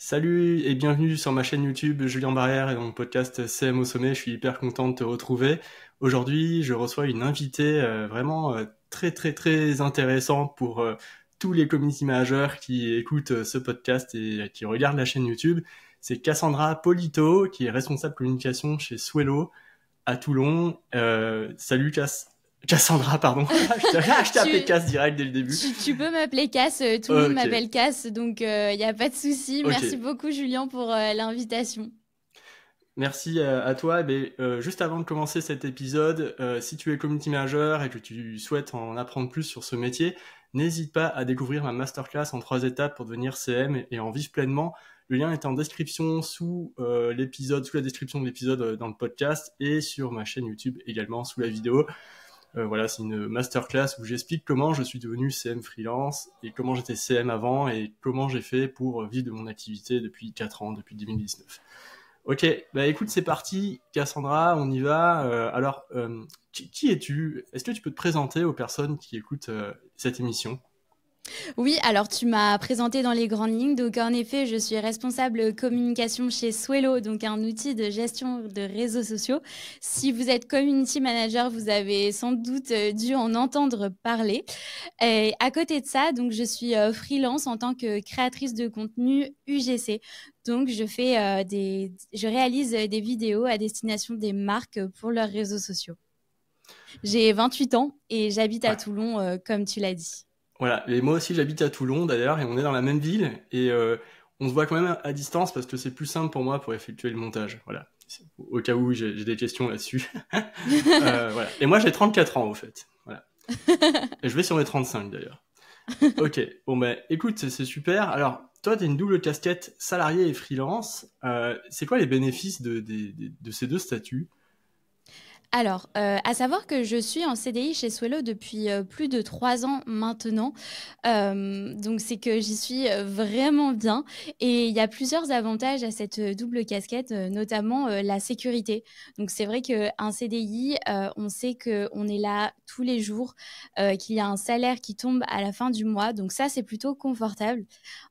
Salut et bienvenue sur ma chaîne YouTube Julien Barrière et dans mon podcast CM au sommet. Je suis hyper content de te retrouver. Aujourd'hui, je reçois une invitée vraiment très intéressante pour tous les community managers qui écoutent ce podcast et qui regardent la chaîne YouTube. C'est Cassandra Polito qui est responsable communication chez Swello à Toulon. Salut Cassandra, pardon. Je t'ai appelé Cass direct dès le début. Tu peux m'appeler Cass, tout le monde Ok. m'appelle Cass, donc il n'y a pas de souci. Ok. Merci beaucoup Julien pour l'invitation. Merci à toi. Juste avant de commencer cet épisode, si tu es community manager et que tu souhaites en apprendre plus sur ce métier, n'hésite pas à découvrir ma masterclass en 3 étapes pour devenir CM et en vivre pleinement. Le lien est en description sous la description de l'épisode dans le podcast et sur ma chaîne YouTube également sous la vidéo. Voilà, c'est une masterclass où j'explique comment je suis devenu CM freelance et comment j'étais CM avant et comment j'ai fait pour vivre de mon activité depuis 4 ans, depuis 2019. Ok, écoute, c'est parti, Cassandra, on y va. Qui es-tu? Est-ce que tu peux te présenter aux personnes qui écoutent cette émission? Oui, alors tu m'as présenté dans les grandes lignes. Donc en effet, je suis responsable communication chez Swello, donc un outil de gestion de réseaux sociaux. Si vous êtes community manager, vous avez sans doute dû en entendre parler. Et à côté de ça, donc je suis freelance en tant que créatrice de contenu UGC. Donc je réalise des vidéos à destination des marques pour leurs réseaux sociaux. J'ai 28 ans et j'habite à Ouais. Toulon, comme tu l'as dit. Voilà, et moi aussi j'habite à Toulon d'ailleurs, et on est dans la même ville, et on se voit quand même à distance parce que c'est plus simple pour moi pour effectuer le montage. Voilà, au cas où j'ai des questions là-dessus. Voilà. Et moi j'ai 34 ans au fait. Voilà. Et je vais sur mes 35 d'ailleurs. Ok, écoute, c'est super. Alors, toi, tu as une double casquette salarié et freelance. C'est quoi les bénéfices de ces deux statuts? Alors, à savoir que je suis en CDI chez Swello depuis plus de 3 ans maintenant. Donc, c'est que j'y suis vraiment bien. Et il y a plusieurs avantages à cette double casquette, notamment la sécurité. Donc, c'est vrai qu'un CDI, on sait qu'on est là tous les jours, qu'il y a un salaire qui tombe à la fin du mois. Donc, ça, c'est plutôt confortable.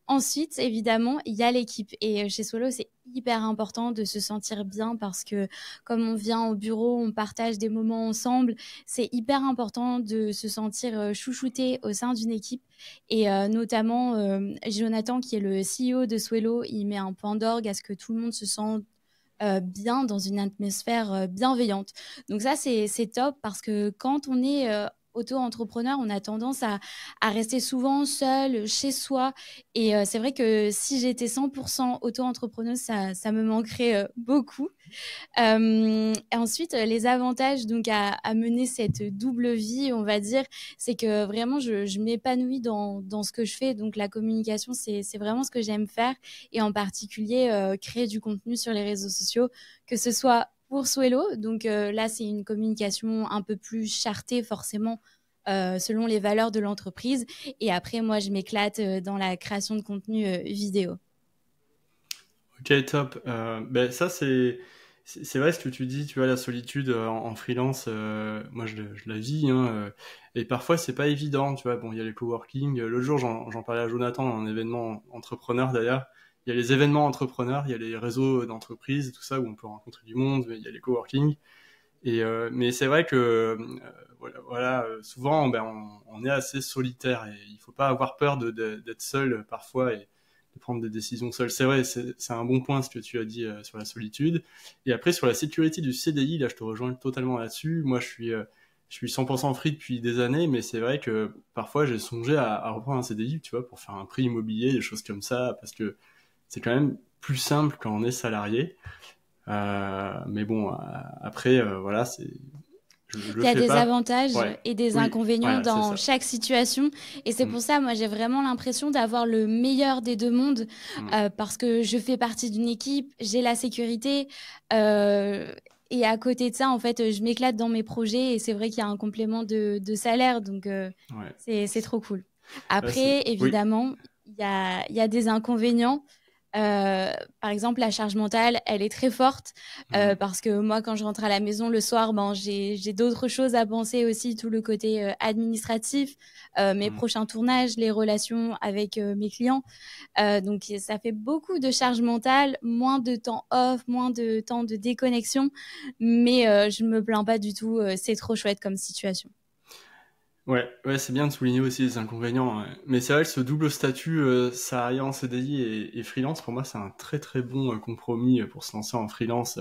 Ensuite, évidemment, il y a l'équipe. Et chez Swello, c'est hyper important de se sentir bien parce que comme on vient au bureau, on partage des moments ensemble. C'est hyper important de se sentir chouchouté au sein d'une équipe. Et notamment, Jonathan, qui est le CEO de Swello, il met un point d'orgue à ce que tout le monde se sente bien dans une atmosphère bienveillante. Donc ça, c'est top parce que quand on est auto-entrepreneur, on a tendance à rester souvent seul chez soi. Et c'est vrai que si j'étais 100% auto-entrepreneuse, ça me manquerait beaucoup. Et ensuite, les avantages donc à mener cette double vie, on va dire, c'est que vraiment, je m'épanouis dans ce que je fais. Donc, la communication, c'est vraiment ce que j'aime faire. Et en particulier, créer du contenu sur les réseaux sociaux, que ce soit pour Swello. Donc là, c'est une communication un peu plus chartée, forcément, selon les valeurs de l'entreprise. Et après, moi, je m'éclate dans la création de contenu vidéo. Ok, top. Ça, c'est vrai ce que tu dis, tu vois, la solitude en freelance, moi je la vis, hein, et parfois c'est pas évident, tu vois. Bon, il y a les coworking. L'autre jour, j'en parlais à Jonathan dans un événement entrepreneur d'ailleurs. Il y a les événements entrepreneurs, il y a les réseaux d'entreprises et tout ça où on peut rencontrer du monde, il y a les coworking. Mais c'est vrai que souvent on est assez solitaire et il faut pas avoir peur d'être seul parfois et de prendre des décisions seul. C'est vrai, c'est un bon point ce que tu as dit sur la solitude. Et après sur la sécurité du CDI, là je te rejoins totalement là-dessus. Moi je suis 100% free depuis des années, mais c'est vrai que parfois j'ai songé à reprendre un CDI, tu vois, pour faire un prêt immobilier, des choses comme ça, parce que c'est quand même plus simple quand on est salarié. Mais bon, après, voilà, je Il le y a fais des pas. avantages Ouais, et des oui, inconvénients voilà, c'est dans ça. chaque situation. Et c'est Mm, pour ça, moi, j'ai vraiment l'impression d'avoir le meilleur des deux mondes mm. parce que je fais partie d'une équipe, j'ai la sécurité. euh, et à côté de ça, en fait, je m'éclate dans mes projets et c'est vrai qu'il y a un complément de salaire. Donc, Ouais. c'est trop cool. Là, Après, oui. évidemment, il y a des inconvénients. Par exemple, la charge mentale, elle est très forte Mhm. parce que moi, quand je rentre à la maison le soir, ben, j'ai d'autres choses à penser aussi, tout le côté administratif, mes Mhm. prochains tournages, les relations avec mes clients. Donc, ça fait beaucoup de charge mentale, moins de temps off, moins de temps de déconnexion, mais je me plains pas du tout. C'est trop chouette comme situation. Ouais, c'est bien de souligner aussi les inconvénients, ouais. Mais c'est vrai que ce double statut salarié en CDI et freelance, pour moi, c'est un très très bon compromis pour se lancer en freelance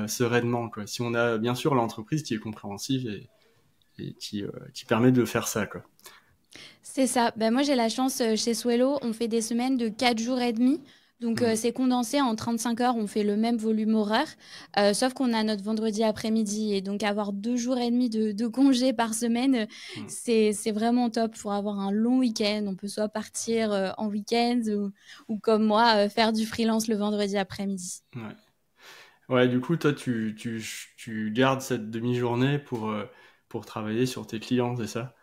sereinement, quoi. Si on a bien sûr l'entreprise qui est compréhensive et qui permet de faire ça, quoi. C'est ça. Ben, moi, j'ai la chance chez Swello, on fait des semaines de 4 jours et demi. Donc, Mhm. c'est condensé en 35 heures, on fait le même volume horaire, sauf qu'on a notre vendredi après-midi. Et donc, avoir 2 jours et demi de congé par semaine, Mhm. c'est vraiment top pour avoir un long week-end. On peut soit partir en week-end ou comme moi, faire du freelance le vendredi après-midi. Ouais. Ouais, du coup, toi, tu gardes cette demi-journée pour travailler sur tes clients, c'est ça?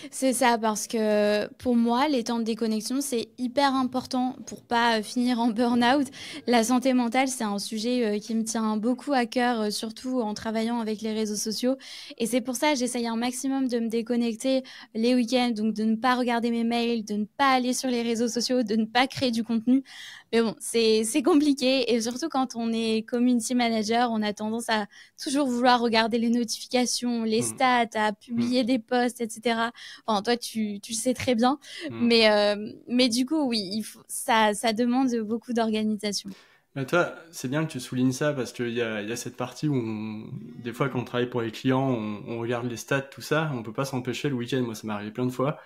C'est ça, parce que pour moi, les temps de déconnexion, c'est hyper important pour pas finir en burn-out. La santé mentale, c'est un sujet qui me tient beaucoup à cœur, surtout en travaillant avec les réseaux sociaux. Et c'est pour ça que j'essaye un maximum de me déconnecter les week-ends, donc de ne pas regarder mes mails, de ne pas aller sur les réseaux sociaux, de ne pas créer du contenu. Mais bon, c'est compliqué. Et surtout quand on est community manager, on a tendance à toujours vouloir regarder les notifications, les Mhm. stats, à Mhm. publier des posts, etc. Enfin, toi, tu le sais très bien. Mhm. Mais du coup, oui, ça demande beaucoup d'organisation. Bah, toi, c'est bien que tu soulignes ça parce qu'il y a cette partie où des fois quand on travaille pour les clients, on regarde les stats, tout ça, on peut pas s'empêcher le week-end. Moi, ça m'est arrivé plein de fois.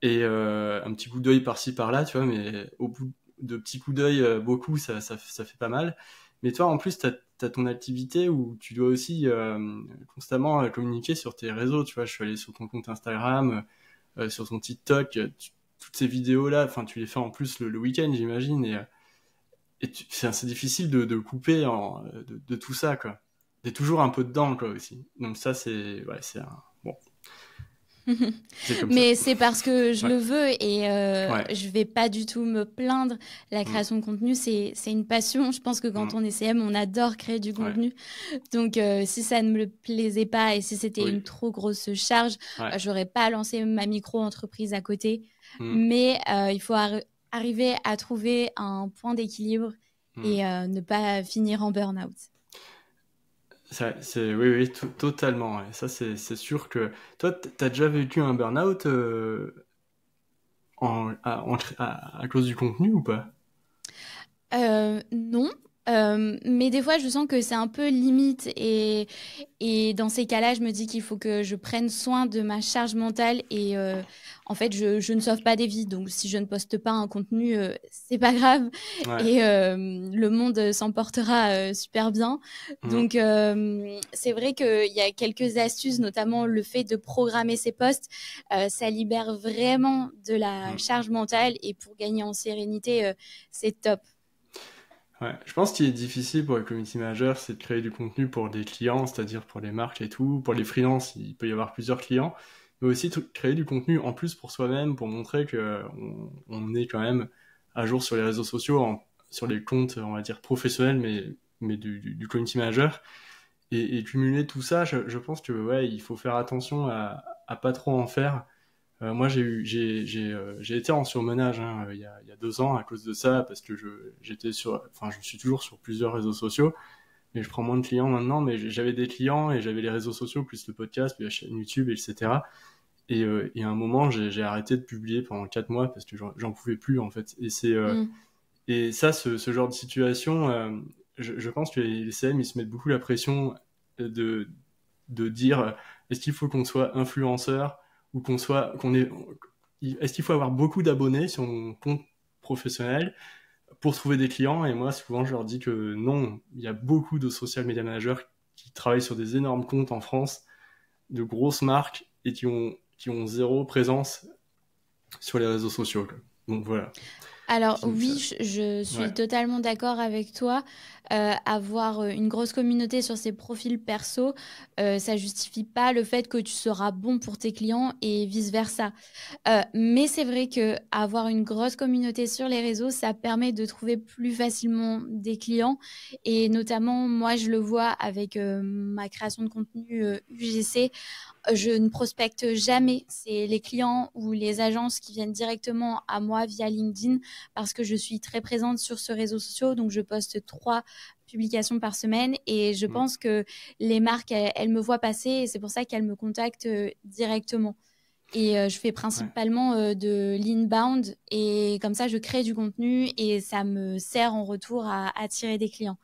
Et un petit coup d'œil par-ci par-là, tu vois, mais au bout de petits coups d'œil, beaucoup, ça fait pas mal. Mais toi, en plus, t'as ton activité où tu dois aussi constamment communiquer sur tes réseaux. Tu vois, je suis allé sur ton compte Instagram, sur ton TikTok, toutes ces vidéos-là, enfin, tu les fais en plus le week-end, j'imagine. C'est difficile de couper de tout ça, quoi. T'es toujours un peu dedans, quoi, aussi. Donc ça, bon, c'est comme ça. Mais c'est parce que je Ouais, le veux et ouais. je vais pas du tout me plaindre. La Mm, création de contenu, c'est une passion. Je pense que quand mm, on est CM, on adore créer du ouais, contenu. Donc, si ça ne me plaisait pas et si c'était oui, une trop grosse charge, ouais. j'aurais pas lancé ma micro-entreprise à côté. Mm, Mais il faut arriver à trouver un point d'équilibre mm. et ne pas finir en burn-out. Oui, totalement. Ouais. Ça, c'est sûr que toi, t'as déjà vécu un burn-out à cause du contenu ou pas? Non. Mais des fois, je sens que c'est un peu limite et dans ces cas-là, je me dis qu'il faut que je prenne soin de ma charge mentale et en fait, je ne sauve pas des vies. Donc, si je ne poste pas un contenu, c'est pas grave Ouais. et le monde s'en portera super bien. Mm, Donc, c'est vrai qu'il y a quelques astuces, notamment le fait de programmer ses posts. Ça libère vraiment de la mm. charge mentale et pour gagner en sérénité, c'est top. Ouais. Je pense qu'il est difficile pour les community managers, c'est de créer du contenu pour des clients, c'est-à-dire pour les marques et tout. Pour les freelances, il peut y avoir plusieurs clients, mais aussi créer du contenu en plus pour soi-même, pour montrer que on est quand même à jour sur les réseaux sociaux, sur les comptes, on va dire professionnels, mais du community manager. Et cumuler tout ça, je pense que ouais, il faut faire attention à pas trop en faire. Moi, j'ai été en surmenage hein, il y a 2 ans à cause de ça, parce que je suis toujours sur plusieurs réseaux sociaux, mais je prends moins de clients maintenant. Mais j'avais des clients et j'avais les réseaux sociaux plus le podcast, puis la chaîne YouTube, etc. Et à un moment, j'ai arrêté de publier pendant 4 mois parce que j'en pouvais plus en fait. Mm. Et ça, ce genre de situation, je pense que les CM ils se mettent beaucoup la pression de de dire est-ce qu'il faut qu'on soit influenceur ou qu'on est est-ce qu'il faut avoir beaucoup d'abonnés sur mon compte professionnel pour trouver des clients. Et moi souvent je leur dis que non, il y a beaucoup de social media managers qui travaillent sur des énormes comptes en France, de grosses marques, et qui ont zéro présence sur les réseaux sociaux, quoi. Donc voilà. Alors qui oui, ça... je suis Ouais, totalement d'accord avec toi. Avoir une grosse communauté sur ses profils perso, ça justifie pas le fait que tu seras bon pour tes clients et vice-versa. Mais c'est vrai que avoir une grosse communauté sur les réseaux, ça permet de trouver plus facilement des clients. Et notamment, moi, je le vois avec ma création de contenu UGC. Je ne prospecte jamais. C'est les clients ou les agences qui viennent directement à moi via LinkedIn parce que je suis très présente sur ce réseau social. Donc, je poste 3 publications par semaine et je mm, pense que les marques, elles me voient passer et c'est pour ça qu'elles me contactent directement. Et je fais ouais, principalement de l'inbound et comme ça, je crée du contenu et ça me sert en retour à attirer des clients.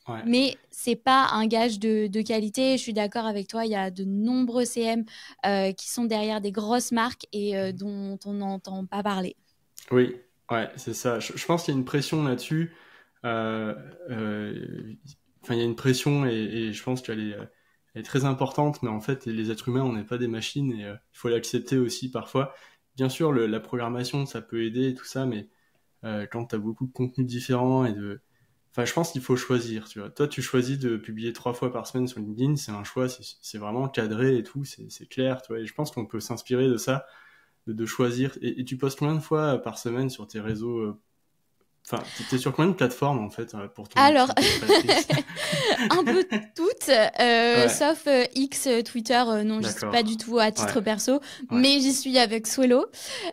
ouais. Mais c'est pas un gage de qualité. Je suis d'accord avec toi. Il y a de nombreux CM qui sont derrière des grosses marques et dont on n'entend pas parler. Oui, ouais, c'est ça. Je pense qu'il y a une pression là-dessus. Euh, euh, Enfin, il y a une pression et je pense qu'elle est, elle est très importante, mais en fait, les êtres humains, on n'est pas des machines et il faut l'accepter aussi parfois. Bien sûr, la programmation, ça peut aider et tout ça, mais quand tu as beaucoup de contenus différents et de... Enfin, je pense qu'il faut choisir, tu vois. Toi, tu choisis de publier 3 fois par semaine sur LinkedIn, c'est un choix, c'est vraiment cadré et tout, c'est clair, tu vois. Et je pense qu'on peut s'inspirer de ça, de choisir. Et tu postes combien de fois par semaine sur tes réseaux Enfin, t'es sur combien de plateformes en fait pour ton Alors, activité créatrice? un peu toutes, Ouais, sauf X, Twitter, non, j'y suis pas du d'accord. tout à Ouais, titre perso, ouais, mais j'y suis avec Swello.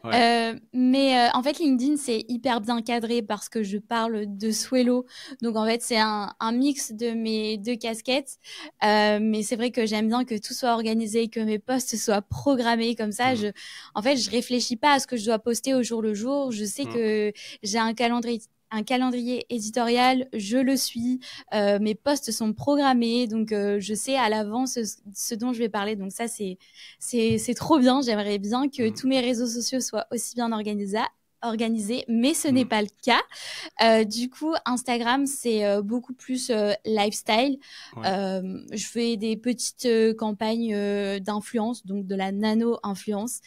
ouais, Mais en fait, LinkedIn, c'est hyper bien cadré parce que je parle de Swello. Donc, en fait, c'est un mix de mes 2 casquettes. Mais c'est vrai que j'aime bien que tout soit organisé, que mes posts soient programmés comme ça. mm, En fait, je réfléchis pas à ce que je dois poster au jour le jour. Je sais mm, que j'ai un calendrier éditorial, je le suis, mes posts sont programmés, donc je sais à l'avance ce dont je vais parler. Donc ça, c'est trop bien. J'aimerais bien que mm, tous mes réseaux sociaux soient aussi bien organisés, mais ce n'est mm, pas le cas. Du coup, Instagram, c'est beaucoup plus lifestyle. ouais, Je fais des petites campagnes d'influence, donc de la nano-influence.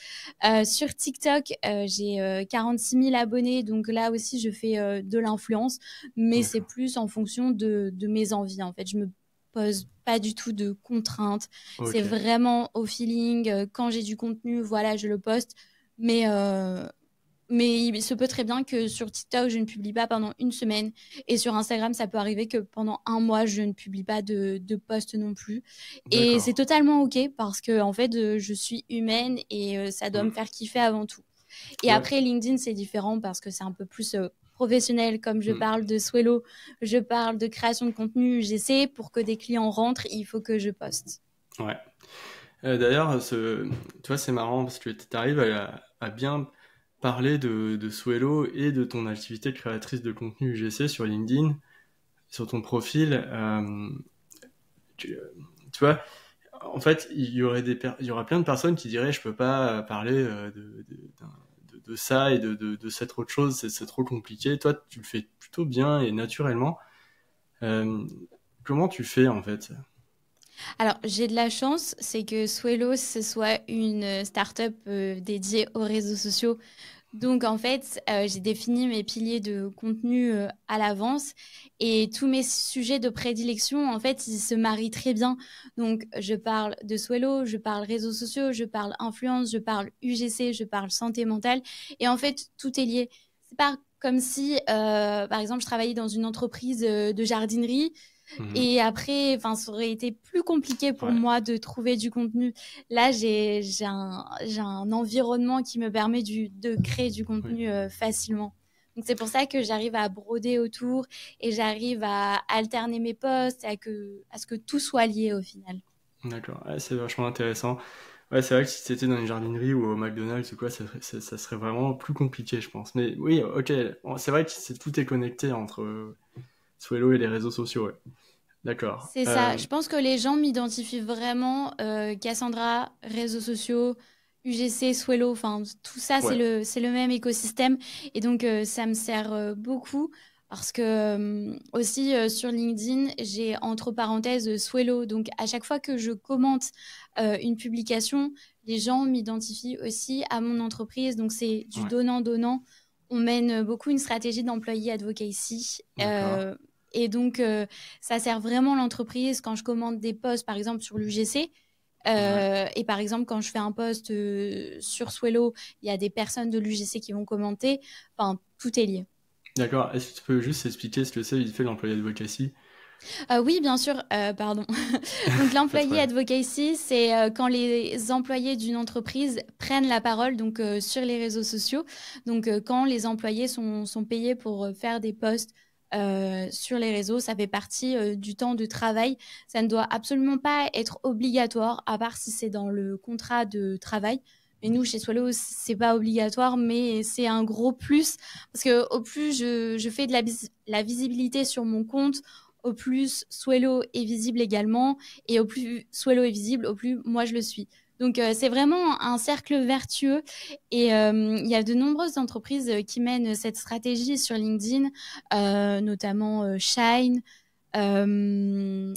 Sur TikTok, j'ai 46 000 abonnés, donc là aussi, je fais de l'influence, mais c'est d'accord. plus en fonction de mes envies. En fait, je me pose pas du tout de contraintes. C'est Ok, vraiment au feeling. Quand j'ai du contenu, voilà, je le poste. Mais mais il se peut très bien que sur TikTok, je ne publie pas pendant une semaine. Et sur Instagram, ça peut arriver que pendant un mois, je ne publie pas de post non plus. Et c'est d'accord. totalement OK parce que, en fait, je suis humaine et ça doit me Mm, faire kiffer avant tout. Et ouais, après, LinkedIn, c'est différent parce que c'est un peu plus professionnel. Comme je mm, parle de Swello, je parle de création de contenu. J'essaie pour que des clients rentrent, il faut que je poste. ouais. D'ailleurs, tu vois, c'est marrant parce que tu arrives à bien parler de Swello et de ton activité de créatrice de contenu UGC sur LinkedIn, sur ton profil. Tu, tu vois, en fait, il y aura plein de personnes qui diraient je peux pas parler de ça et de cette autre chose, c'est trop compliqué. Toi, tu le fais plutôt bien et naturellement. Euh, Comment tu fais en fait? Alors, j'ai de la chance, c'est que Swello, ce soit une start-up dédiée aux réseaux sociaux. Donc, en fait, j'ai défini mes piliers de contenu à l'avance et tous mes sujets de prédilection, en fait, ils se marient très bien. Donc, je parle de Swello, je parle réseaux sociaux, je parle influence, je parle UGC, je parle santé mentale. Et en fait, tout est lié. C'est pas comme si, par exemple, je travaillais dans une entreprise de jardinerie Mhm. et après, enfin, ça aurait été plus compliqué pour Ouais. moi de trouver du contenu. Là, j'ai un environnement qui me permet de créer du Oui. contenu facilement. Donc, c'est pour ça que j'arrive à broder autour et j'arrive à alterner mes posts, à ce que tout soit lié au final. D'accord. Ouais, c'est vachement intéressant. Ouais, c'est vrai que si c'était dans une jardinerie ou au McDonald's ou quoi, ça serait vraiment plus compliqué, je pense. Mais oui, ok. Bon, c'est vrai que tout est connecté entre Swello et les réseaux sociaux. Ouais. D'accord. C'est ça. Je pense que les gens m'identifient vraiment. Cassandra, réseaux sociaux, UGC, Swello, enfin, tout ça, Ouais. c'est le même écosystème. Et donc, ça me sert beaucoup parce que aussi sur LinkedIn, j'ai entre parenthèses Swello. Donc, à chaque fois que je commente une publication, les gens m'identifient aussi à mon entreprise. Donc, c'est du Ouais. donnant-donnant. on mène beaucoup une stratégie d'employé advocacy. D'accord. Et donc, ça sert vraiment l'entreprise quand je commande des posts, par exemple, sur l'UGC. Ouais. Et par exemple, quand je fais un post sur Swello, il y a des personnes de l'UGC qui vont commenter. Enfin, tout est lié. D'accord. Est-ce que tu peux juste expliquer ce que c'est vite fait l'employé advocacy? Oui, bien sûr, pardon. Donc, Pas de l'employé problème. advocacy, c'est quand les employés d'une entreprise prennent la parole donc, sur les réseaux sociaux. Donc, quand les employés sont payés pour faire des posts sur les réseaux, ça fait partie du temps de travail. Ça ne doit absolument pas être obligatoire, à part si c'est dans le contrat de travail. Mais nous, chez Swallow, c'est pas obligatoire, mais c'est un gros plus parce que au plus je fais de la visibilité sur mon compte, au plus Swello est visible également, et au plus Swello est visible, au plus moi je le suis. Donc c'est vraiment un cercle vertueux, et il y a de nombreuses entreprises qui mènent cette stratégie sur LinkedIn, notamment Shine, euh,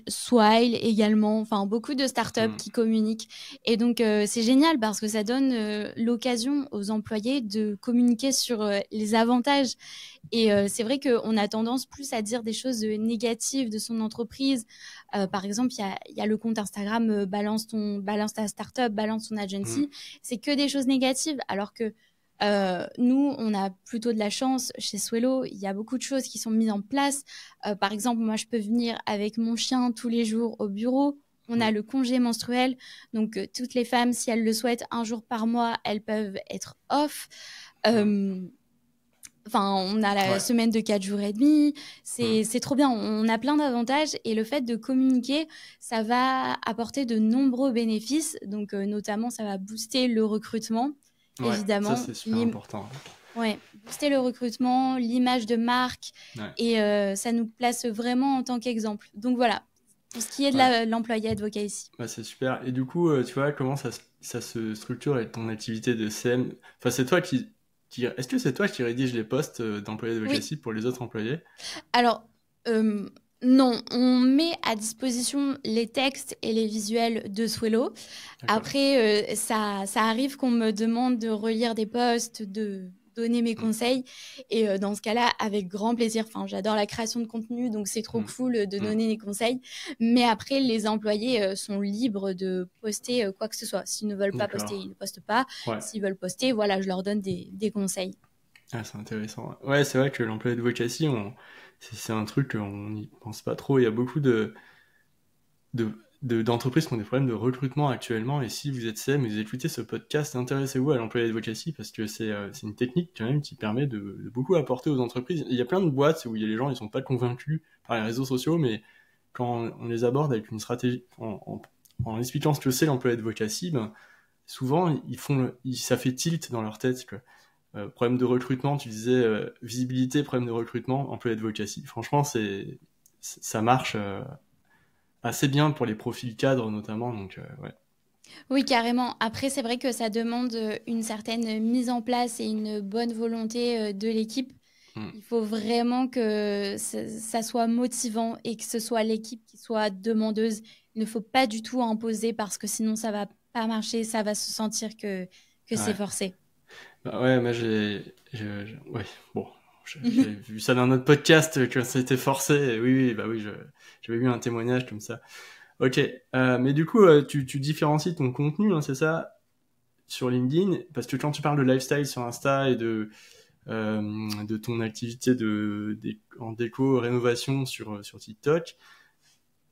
Swile également, enfin beaucoup de startups Hmm. qui communiquent. Et donc c'est génial parce que ça donne l'occasion aux employés de communiquer sur les avantages. Et c'est vrai qu'on a tendance plus à dire des choses négatives de son entreprise. Par exemple, il y a le compte Instagram balance ta startup, balance ton Hmm. agency. C'est que des choses négatives, alors que nous, on a plutôt de la chance chez Swello. Il y a beaucoup de choses qui sont mises en place. Par exemple, moi, je peux venir avec mon chien tous les jours au bureau. On Hmm. a le congé menstruel. Donc, toutes les femmes, si elles le souhaitent, un jour par mois, elles peuvent être off. Hmm. Euh, Enfin, on a la Ouais. semaine de 4 jours et demi. Hmm. C'est trop bien. On a plein d'avantages. Et le fait de communiquer, ça va apporter de nombreux bénéfices. Donc, notamment, ça va booster le recrutement, Ouais. Ça, évidemment. c'est super important. Ouais, booster le recrutement, l'image de marque. Ouais. Et ça nous place vraiment en tant qu'exemple. Donc, voilà, pour ce qui est de Ouais. l'employé advocacy. Bah, c'est super. Et du coup, tu vois, comment ça se structure avec ton activité de CM? Enfin, c'est toi est-ce que c'est toi qui rédige les postes d'employés Oui. advocacy pour les autres employés? Alors, non, on met à disposition les textes et les visuels de Swello. D'accord. Après, ça arrive qu'on me demande de relire des posts, de donner mes Hmm. conseils. Et dans ce cas-là, avec grand plaisir. Enfin, j'adore la création de contenu, donc c'est trop Hmm. cool de Hmm. donner des conseils. Mais après, les employés sont libres de poster quoi que ce soit. S'ils ne veulent pas poster, D'accord. ils ne postent pas. Ouais. S'ils veulent poster, voilà, je leur donne des conseils. Ah, c'est intéressant. Ouais, c'est vrai que l'employé advocacy, c'est un truc qu'on n'y pense pas trop. Il y a beaucoup de, d'entreprises qui ont des problèmes de recrutement actuellement. Et si vous êtes CM et vous écoutez ce podcast, intéressez-vous à l'employé advocacy parce que c'est une technique quand même qui permet de beaucoup apporter aux entreprises. Il y a plein de boîtes où il y a les gens, ils sont pas convaincus par les réseaux sociaux, mais quand on les aborde avec une stratégie, en expliquant ce que c'est l'employé advocacy, ben, souvent ça fait tilt dans leur tête, quoi. Problème de recrutement, tu disais visibilité, problème de recrutement, employé advocacy. Franchement, ça marche assez bien pour les profils cadres notamment, donc ouais. Oui, carrément. Après, c'est vrai que ça demande une certaine mise en place et une bonne volonté de l'équipe. Mm. Il faut vraiment que ça soit motivant et que ce soit l'équipe qui soit demandeuse. Il ne faut pas du tout imposer parce que sinon ça va pas marcher, ça va se sentir que c'est Ouais. forcé. Bah ouais, moi ouais, bon, j'ai vu ça dans notre podcast que c'était forcé. Et oui, oui, bah oui, j'avais vu un témoignage comme ça. Ok, mais du coup, tu différencies ton contenu, hein, c'est ça, sur LinkedIn, parce que quand tu parles de lifestyle sur Insta et de ton activité en déco, rénovation sur TikTok,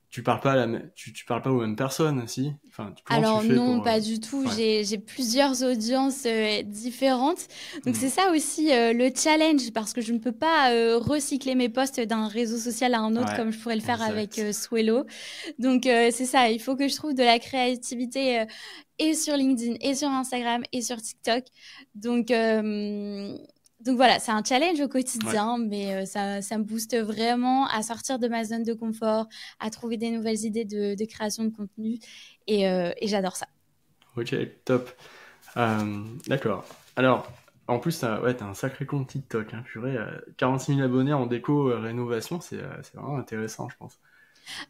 tu parles pas aux mêmes personnes, si? Enfin, comment tu Alors fais non, pour... pas du tout. Ouais. J'ai plusieurs audiences différentes. Donc Hmm. c'est ça aussi le challenge parce que je ne peux pas recycler mes posts d'un réseau social à un autre Ouais, comme je pourrais le faire avec exact. Swello. Donc c'est ça, il faut que je trouve de la créativité et sur LinkedIn et sur Instagram et sur TikTok. Donc donc voilà, c'est un challenge au Ouais. quotidien, mais ça me booste vraiment à sortir de ma zone de confort, à trouver des nouvelles idées de création de contenu. Et j'adore ça. Ok, top. D'accord. Alors, en plus, t'as un sacré compte TikTok, hein, purée, 46 000 abonnés en déco rénovation, c'est vraiment intéressant, je pense.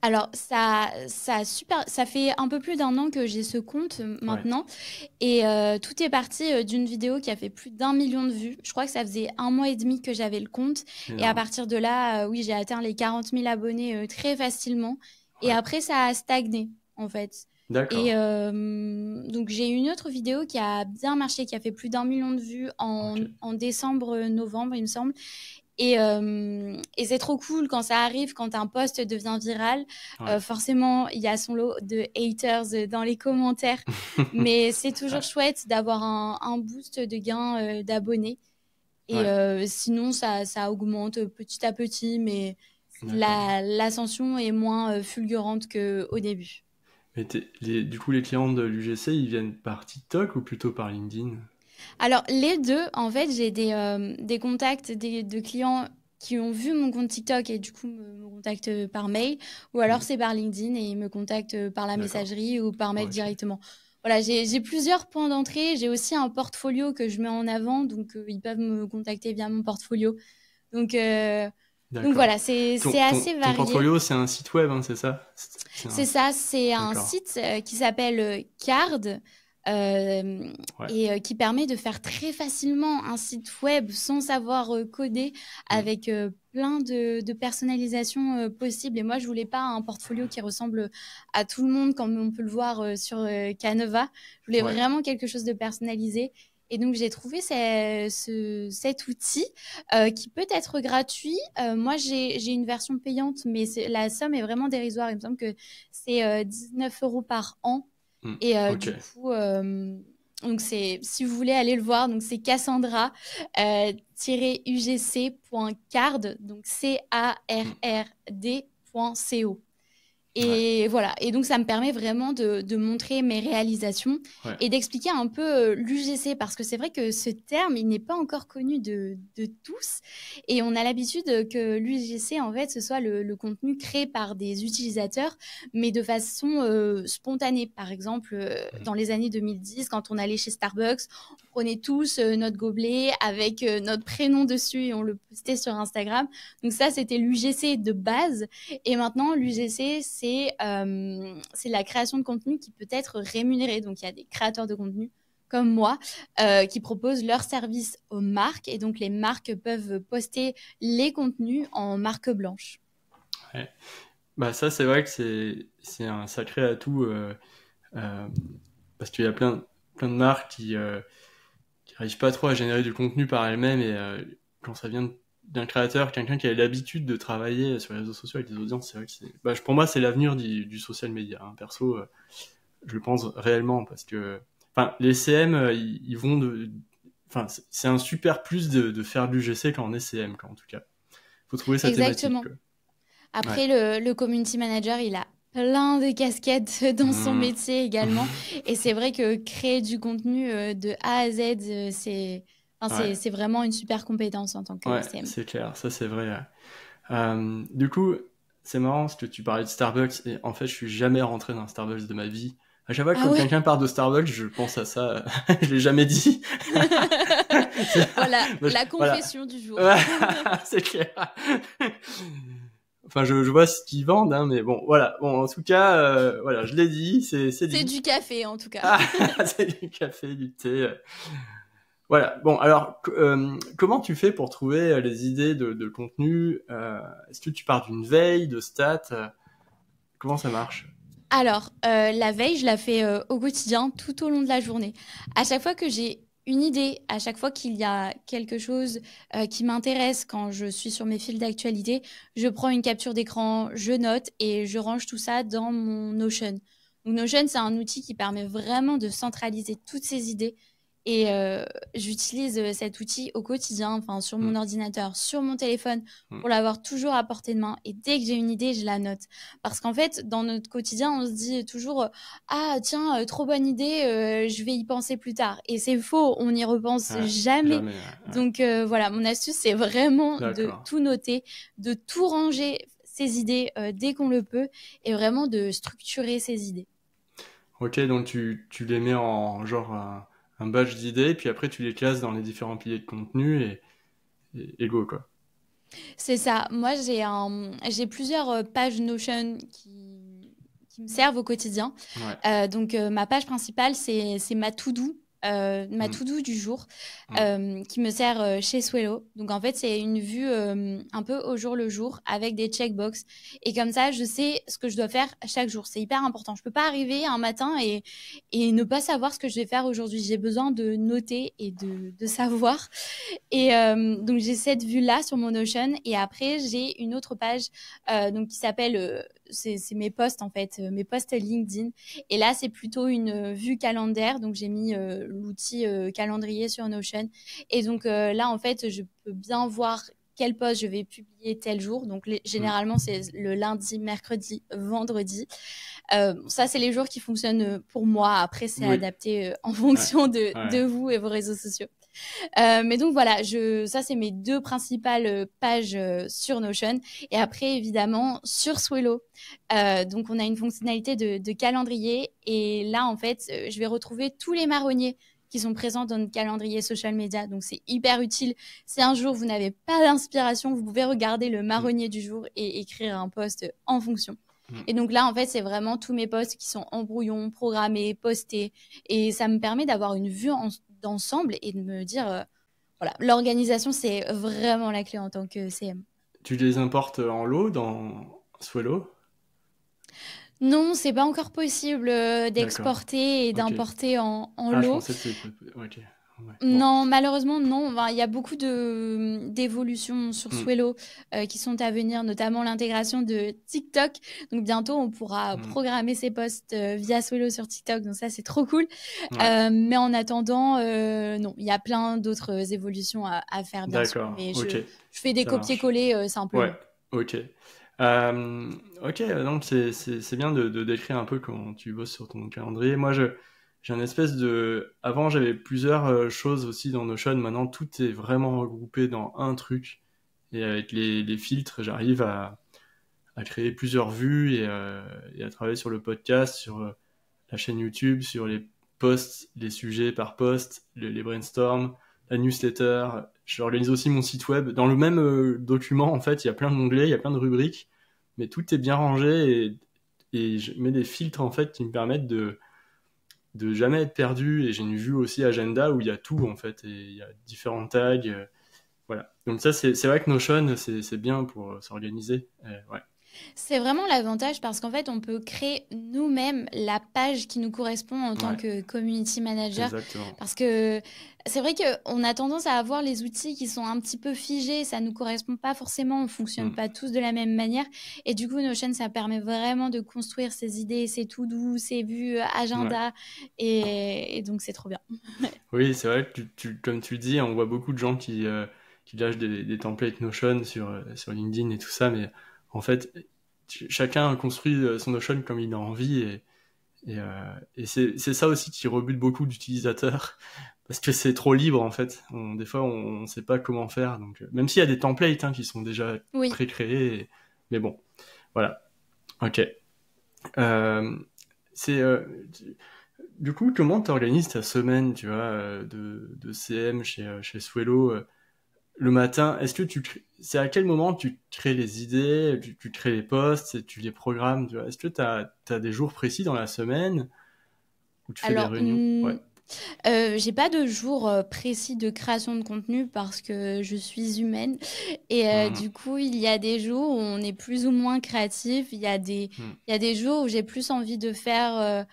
Alors, ça fait un peu plus d'un an que j'ai ce compte Ouais, maintenant. Et tout est parti d'une vidéo qui a fait plus d'1 million de vues. Je crois que ça faisait 1 mois et demi que j'avais le compte. Et à énorme. partir de là, oui, j'ai atteint les 40 000 abonnés très facilement. Et Ouais, après, ça a stagné, en fait. Et d'accord. donc, j'ai une autre vidéo qui a bien marché, qui a fait plus d'1 million de vues Ok. en décembre, novembre, il me semble. Et c'est trop cool quand ça arrive, quand un post devient viral. Ouais. Forcément, il y a son lot de haters dans les commentaires, mais c'est toujours Ouais, chouette d'avoir un boost de gains d'abonnés. Et ouais, sinon, ça augmente petit à petit, mais d'accord. l'ascension est moins fulgurante qu'au début. Mais du coup, les clients de l'UGC, ils viennent par TikTok ou plutôt par LinkedIn? Alors, les deux, en fait, j'ai des contacts de clients qui ont vu mon compte TikTok et du coup me contactent par mail, ou alors Hmm, c'est par LinkedIn et ils me contactent par la d'accord. messagerie ou par mail Ok, directement. Voilà, j'ai plusieurs points d'entrée. J'ai aussi un portfolio que je mets en avant, donc ils peuvent me contacter via mon portfolio. Donc, euh, donc d'accord. voilà, c'est Ton assez varié. portfolio, c'est un site web, hein, c'est ça? C'est ça, c'est un D'accord. site qui s'appelle Card euh, Ouais. et qui permet de faire très facilement un site web sans savoir coder Hmm, avec plein de personnalisation possibles. Et moi, je voulais pas un portfolio qui ressemble à tout le monde comme on peut le voir sur Canva. Je voulais ouais. vraiment quelque chose de personnalisé. Et donc, j'ai trouvé cet outil qui peut être gratuit. Moi, j'ai une version payante, mais la somme est vraiment dérisoire. Il me semble que c'est 19 euros par an. Hmm, Et ok. du coup, donc si vous voulez aller le voir, donc c'est Cassandra ugc.card, donc Hmm, CARRD.co. ouais, Et voilà. Et donc, ça me permet vraiment de montrer mes réalisations ouais. et d'expliquer un peu l'UGC parce que c'est vrai que ce terme, il n'est pas encore connu de tous. Et on a l'habitude que l'UGC, en fait, ce soit le contenu créé par des utilisateurs, mais de façon spontanée. Par exemple, Hmm, dans les années 2010, quand on allait chez Starbucks, on prenait tous notre gobelet avec notre prénom dessus et on le postait sur Instagram. Donc ça, c'était l'UGC de base. Et maintenant, l'UGC, c'est la création de contenu qui peut être rémunérée. Donc, il y a des créateurs de contenu comme moi qui proposent leurs services aux marques. Et donc, les marques peuvent poster les contenus en marque blanche. ouais. Bah ça, c'est vrai que c'est un sacré atout euh, parce qu'il y a plein de marques qui n'arrivent pas trop à générer du contenu par elles-mêmes et quand ça vient d'un créateur, quelqu'un qui a l'habitude de travailler sur les réseaux sociaux avec des audiences, c'est vrai que pour moi, c'est l'avenir du social media. Hein. Perso, je le pense réellement parce que, enfin, les CM, ils vont enfin, c'est un super plus de faire de l'UGC quand on est CM, quoi, en tout cas. Faut trouver sa thématique, Exactement. quoi. Ouais. Après, le community manager, il a plein de casquettes dans son Mmh. métier également. Et c'est vrai que créer du contenu de A à Z, enfin, Ouais, c'est vraiment une super compétence en tant que ouais, CM. c'est clair, ça c'est vrai. Du coup, c'est marrant parce que tu parlais de Starbucks et en fait, je suis jamais rentré dans un Starbucks de ma vie. À chaque fois Ah que ouais. quelqu'un parle de Starbucks, je pense à ça. Je l'ai jamais dit. C'est- Voilà, la Voilà. confession du jour. Ouais, c'est clair. Enfin, je vois ce qu'ils vendent, hein, mais bon, voilà. Bon, en tout cas, voilà, je l'ai dit, c'est C'est dit. du café en tout cas. Ah, c'est du café, du thé. Voilà. Bon, alors, comment tu fais pour trouver les idées de contenu est-ce que tu pars d'une veille, de stats comment ça marche? Alors, la veille, je la fais au quotidien, tout au long de la journée. À chaque fois que j'ai une idée, à chaque fois qu'il y a quelque chose qui m'intéresse quand je suis sur mes fils d'actualité, je prends une capture d'écran, je note et je range tout ça dans mon Notion. Donc, Notion, c'est un outil qui permet vraiment de centraliser toutes ces idées. Et j'utilise cet outil au quotidien, enfin sur Hmm, mon ordinateur, sur mon téléphone, hmm. pour l'avoir toujours à portée de main. Et dès que j'ai une idée, je la note. Parce qu'en fait, dans notre quotidien, on se dit toujours ah tiens, trop bonne idée, je vais y penser plus tard. Et c'est faux, on n'y repense Ouais, jamais. jamais. Ouais, ouais. Donc voilà, mon astuce, c'est vraiment de D'accord. tout noter, de tout ranger ses idées dès qu'on le peut, et vraiment de structurer ses idées. Ok, donc tu les mets en genre un batch d'idées, puis après tu les classes dans les différents piliers de contenu et go, quoi. C'est ça. Moi, j'ai plusieurs pages Notion qui me servent au quotidien. Ouais. Donc, ma page principale, c'est ma Mm. to-do du jour, Mm. qui me sert chez Swello. Donc, en fait, c'est une vue un peu au jour le jour avec des checkbox. Et comme ça, je sais ce que je dois faire chaque jour. C'est hyper important. Je peux pas arriver un matin et ne pas savoir ce que je vais faire aujourd'hui. J'ai besoin de noter et de savoir. Et donc, j'ai cette vue-là sur mon Notion. Et après, j'ai une autre page donc, qui s'appelle... c'est mes posts, en fait, mes posts LinkedIn. Et là, c'est plutôt une vue calendaire. Donc, j'ai mis l'outil calendrier sur Notion. Et donc, là, en fait, je peux bien voir quel post je vais publier tel jour. Donc, Mm. généralement, c'est le lundi, mercredi, vendredi. Ça, c'est les jours qui fonctionnent pour moi. Après, c'est Oui. adapté en Ouais. fonction de Ouais. vous et vos réseaux sociaux. Mais donc voilà, ça c'est mes deux principales pages sur Notion. Et après, évidemment, sur Swello, donc on a une fonctionnalité de calendrier. Et là, en fait, je vais retrouver tous les marronniers qui sont présents dans notre calendrier social media. Donc c'est hyper utile. Si un jour vous n'avez pas d'inspiration, vous pouvez regarder le Mm. marronnier du jour et écrire un post en fonction. Mm. Et donc là, en fait, c'est vraiment tous mes posts qui sont en brouillon, programmés, postés. Et ça me permet d'avoir une vue d'ensemble et de me dire, voilà, l'organisation, c'est vraiment la clé en tant que CM. Tu les importes en lot dans Swello? Non, c'est pas encore possible D'accord. d'exporter et Ok. d'importer en Ah, je lot. pensais que c'était... Ok. Ouais. Bon. Non, malheureusement, non. Enfin, il y a beaucoup d'évolutions sur Mm. Swello qui sont à venir, notamment l'intégration de TikTok. Donc, bientôt, on pourra Mm. programmer ses posts via Swello sur TikTok. Donc, ça, c'est trop cool. Ouais. Mais en attendant, non, il y a plein d'autres évolutions à faire, bien sûr. D'accord. Mais Ok. je fais des Ça marche. copier-coller Ouais. simplement. Ok. Ok, donc c'est bien de décrire un peu comment tu bosses sur ton calendrier. Moi, j'ai un espèce de... Avant, j'avais plusieurs choses aussi dans Notion. Maintenant, tout est vraiment regroupé dans un truc. Et avec les filtres, j'arrive à créer plusieurs vues et à travailler sur le podcast, sur la chaîne YouTube, sur les posts, les sujets par post, les brainstorms, la newsletter. J'organise aussi mon site web. Dans le même document, en fait, il y a plein d'onglets, il y a plein de rubriques, mais tout est bien rangé et je mets des filtres, en fait, qui me permettent de jamais être perdu. Et j'ai une vue aussi agenda où il y a tout, en fait, et il y a différents tags. Voilà. Donc ça, c'est vrai que Notion, c'est bien pour s'organiser. Ouais. C'est vraiment l'avantage parce qu'en fait, on peut créer nous-mêmes la page qui nous correspond en tant Ouais, que community manager. exactement. Parce que c'est vrai qu'on a tendance à avoir les outils qui sont un petit peu figés, ça ne nous correspond pas forcément, on ne fonctionne Mm. pas tous de la même manière. Et du coup, Notion, ça permet vraiment de construire ses idées, ses to-do, ses vues, Ouais. agenda. Et donc, c'est trop bien. Oui, c'est vrai que comme tu le dis, on voit beaucoup de gens qui lâchent des templates Notion sur LinkedIn et tout ça, mais en fait, chacun construit son Notion comme il a envie et c'est ça aussi qui rebute beaucoup d'utilisateurs parce que c'est trop libre en fait. Des fois, on sait pas comment faire, donc même s'il y a des templates qui sont déjà Oui. pré-créés, mais bon, voilà. Ok. Euh, c'est du coup, comment tu organises ta semaine, tu vois, de CM chez Swello le matin? Est-ce que c'est à quel moment tu crées les idées, tu crées les posts et tu les programmes, tu vois? Est-ce que tu as des jours précis dans la semaine où tu fais des Alors, réunions? Ouais. j'ai pas de jour précis de création de contenu parce que je suis humaine et Mhm. du coup il y a des jours où on est plus ou moins créatif, Mhm. il y a des jours où j'ai plus envie de faire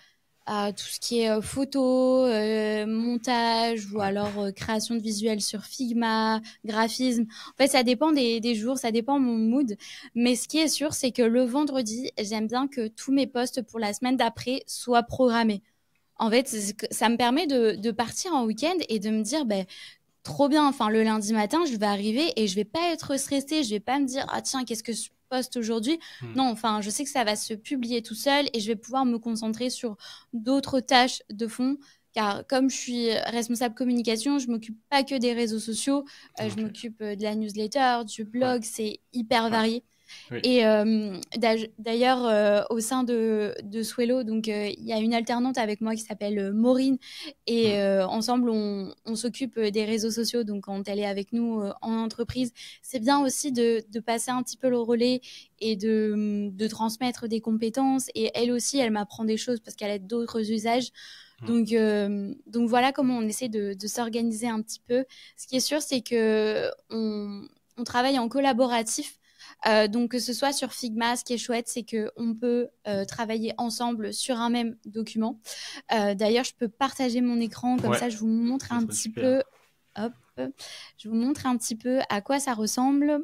tout ce qui est photo, montage ou Ouais. alors création de visuels sur Figma, graphisme. En fait, ça dépend des jours, ça dépend de mon mood. Mais ce qui est sûr, c'est que le vendredi, j'aime bien que tous mes posts pour la semaine d'après soient programmés. En fait, ça me permet de partir en week-end et de me dire, ben, trop bien, enfin, le lundi matin, je vais arriver et je vais pas être stressée, je vais pas me dire, ah tiens, qu'est-ce que je poste aujourd'hui? Mhm. Non, enfin, je sais que ça va se publier tout seul et je vais pouvoir me concentrer sur d'autres tâches de fond. Car comme je suis responsable communication, je m'occupe pas que des réseaux sociaux, je Ok. m'occupe de la newsletter, du Ouais. blog, c'est hyper Ouais. varié. Oui. Et d'ailleurs, au sein de Swello, donc il y a une alternante avec moi qui s'appelle Maureen, et ensemble on s'occupe des réseaux sociaux. Donc quand elle est avec nous en entreprise, c'est bien aussi de passer un petit peu le relais et de transmettre des compétences. Et elle aussi, elle m'apprend des choses parce qu'elle a d'autres usages. Donc voilà comment on essaie de s'organiser un petit peu. Ce qui est sûr, c'est que on travaille en collaboratif. Donc que ce soit sur Figma, ce qui est chouette, c'est qu'on peut travailler ensemble sur un même document. D'ailleurs, je peux partager mon écran, comme ça je vous montre ça un serait petit super. peu. Hop, je vous montre un petit peu à quoi ça ressemble.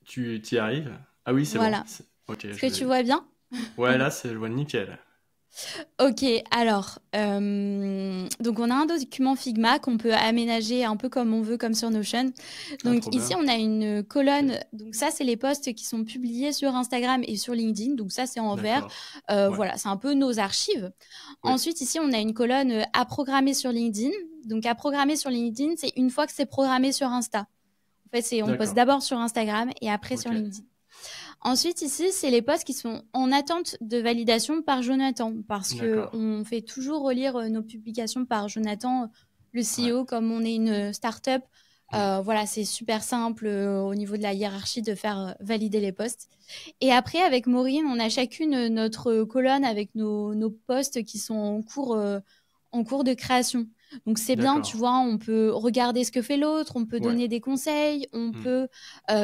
Tu y arrives? Ah oui, c'est bon. Voilà. Ok, Est-ce je que tu vais. vois bien? Ouais, là, je vois nickel. Ok, alors, donc on a un document Figma qu'on peut aménager un peu comme on veut, comme sur Notion. Ah, Donc trop ici, bien. on a une colonne. Donc ça, c'est les posts qui sont publiés sur Instagram et sur LinkedIn. Donc ça, c'est en vert. D'accord. Ouais. Voilà, c'est un peu nos archives. Oui. Ensuite, ici, on a une colonne à programmer sur LinkedIn. Donc à programmer sur LinkedIn, c'est une fois que c'est programmé sur Insta. En fait, on poste D'accord. d'abord sur Instagram et après sur Ok. LinkedIn. Ensuite, ici, c'est les posts qui sont en attente de validation par Jonathan, parce D'accord. qu'on fait toujours relire nos publications par Jonathan, le Ouais. CEO, comme on est une start-up. Voilà, c'est super simple au niveau de la hiérarchie de faire valider les posts. Et après, avec Maureen, on a chacune notre colonne avec nos posts qui sont en cours de création. Donc c'est bien, tu D'accord. vois, on peut regarder ce que fait l'autre, on peut Ouais. donner des conseils, on Hmm. peut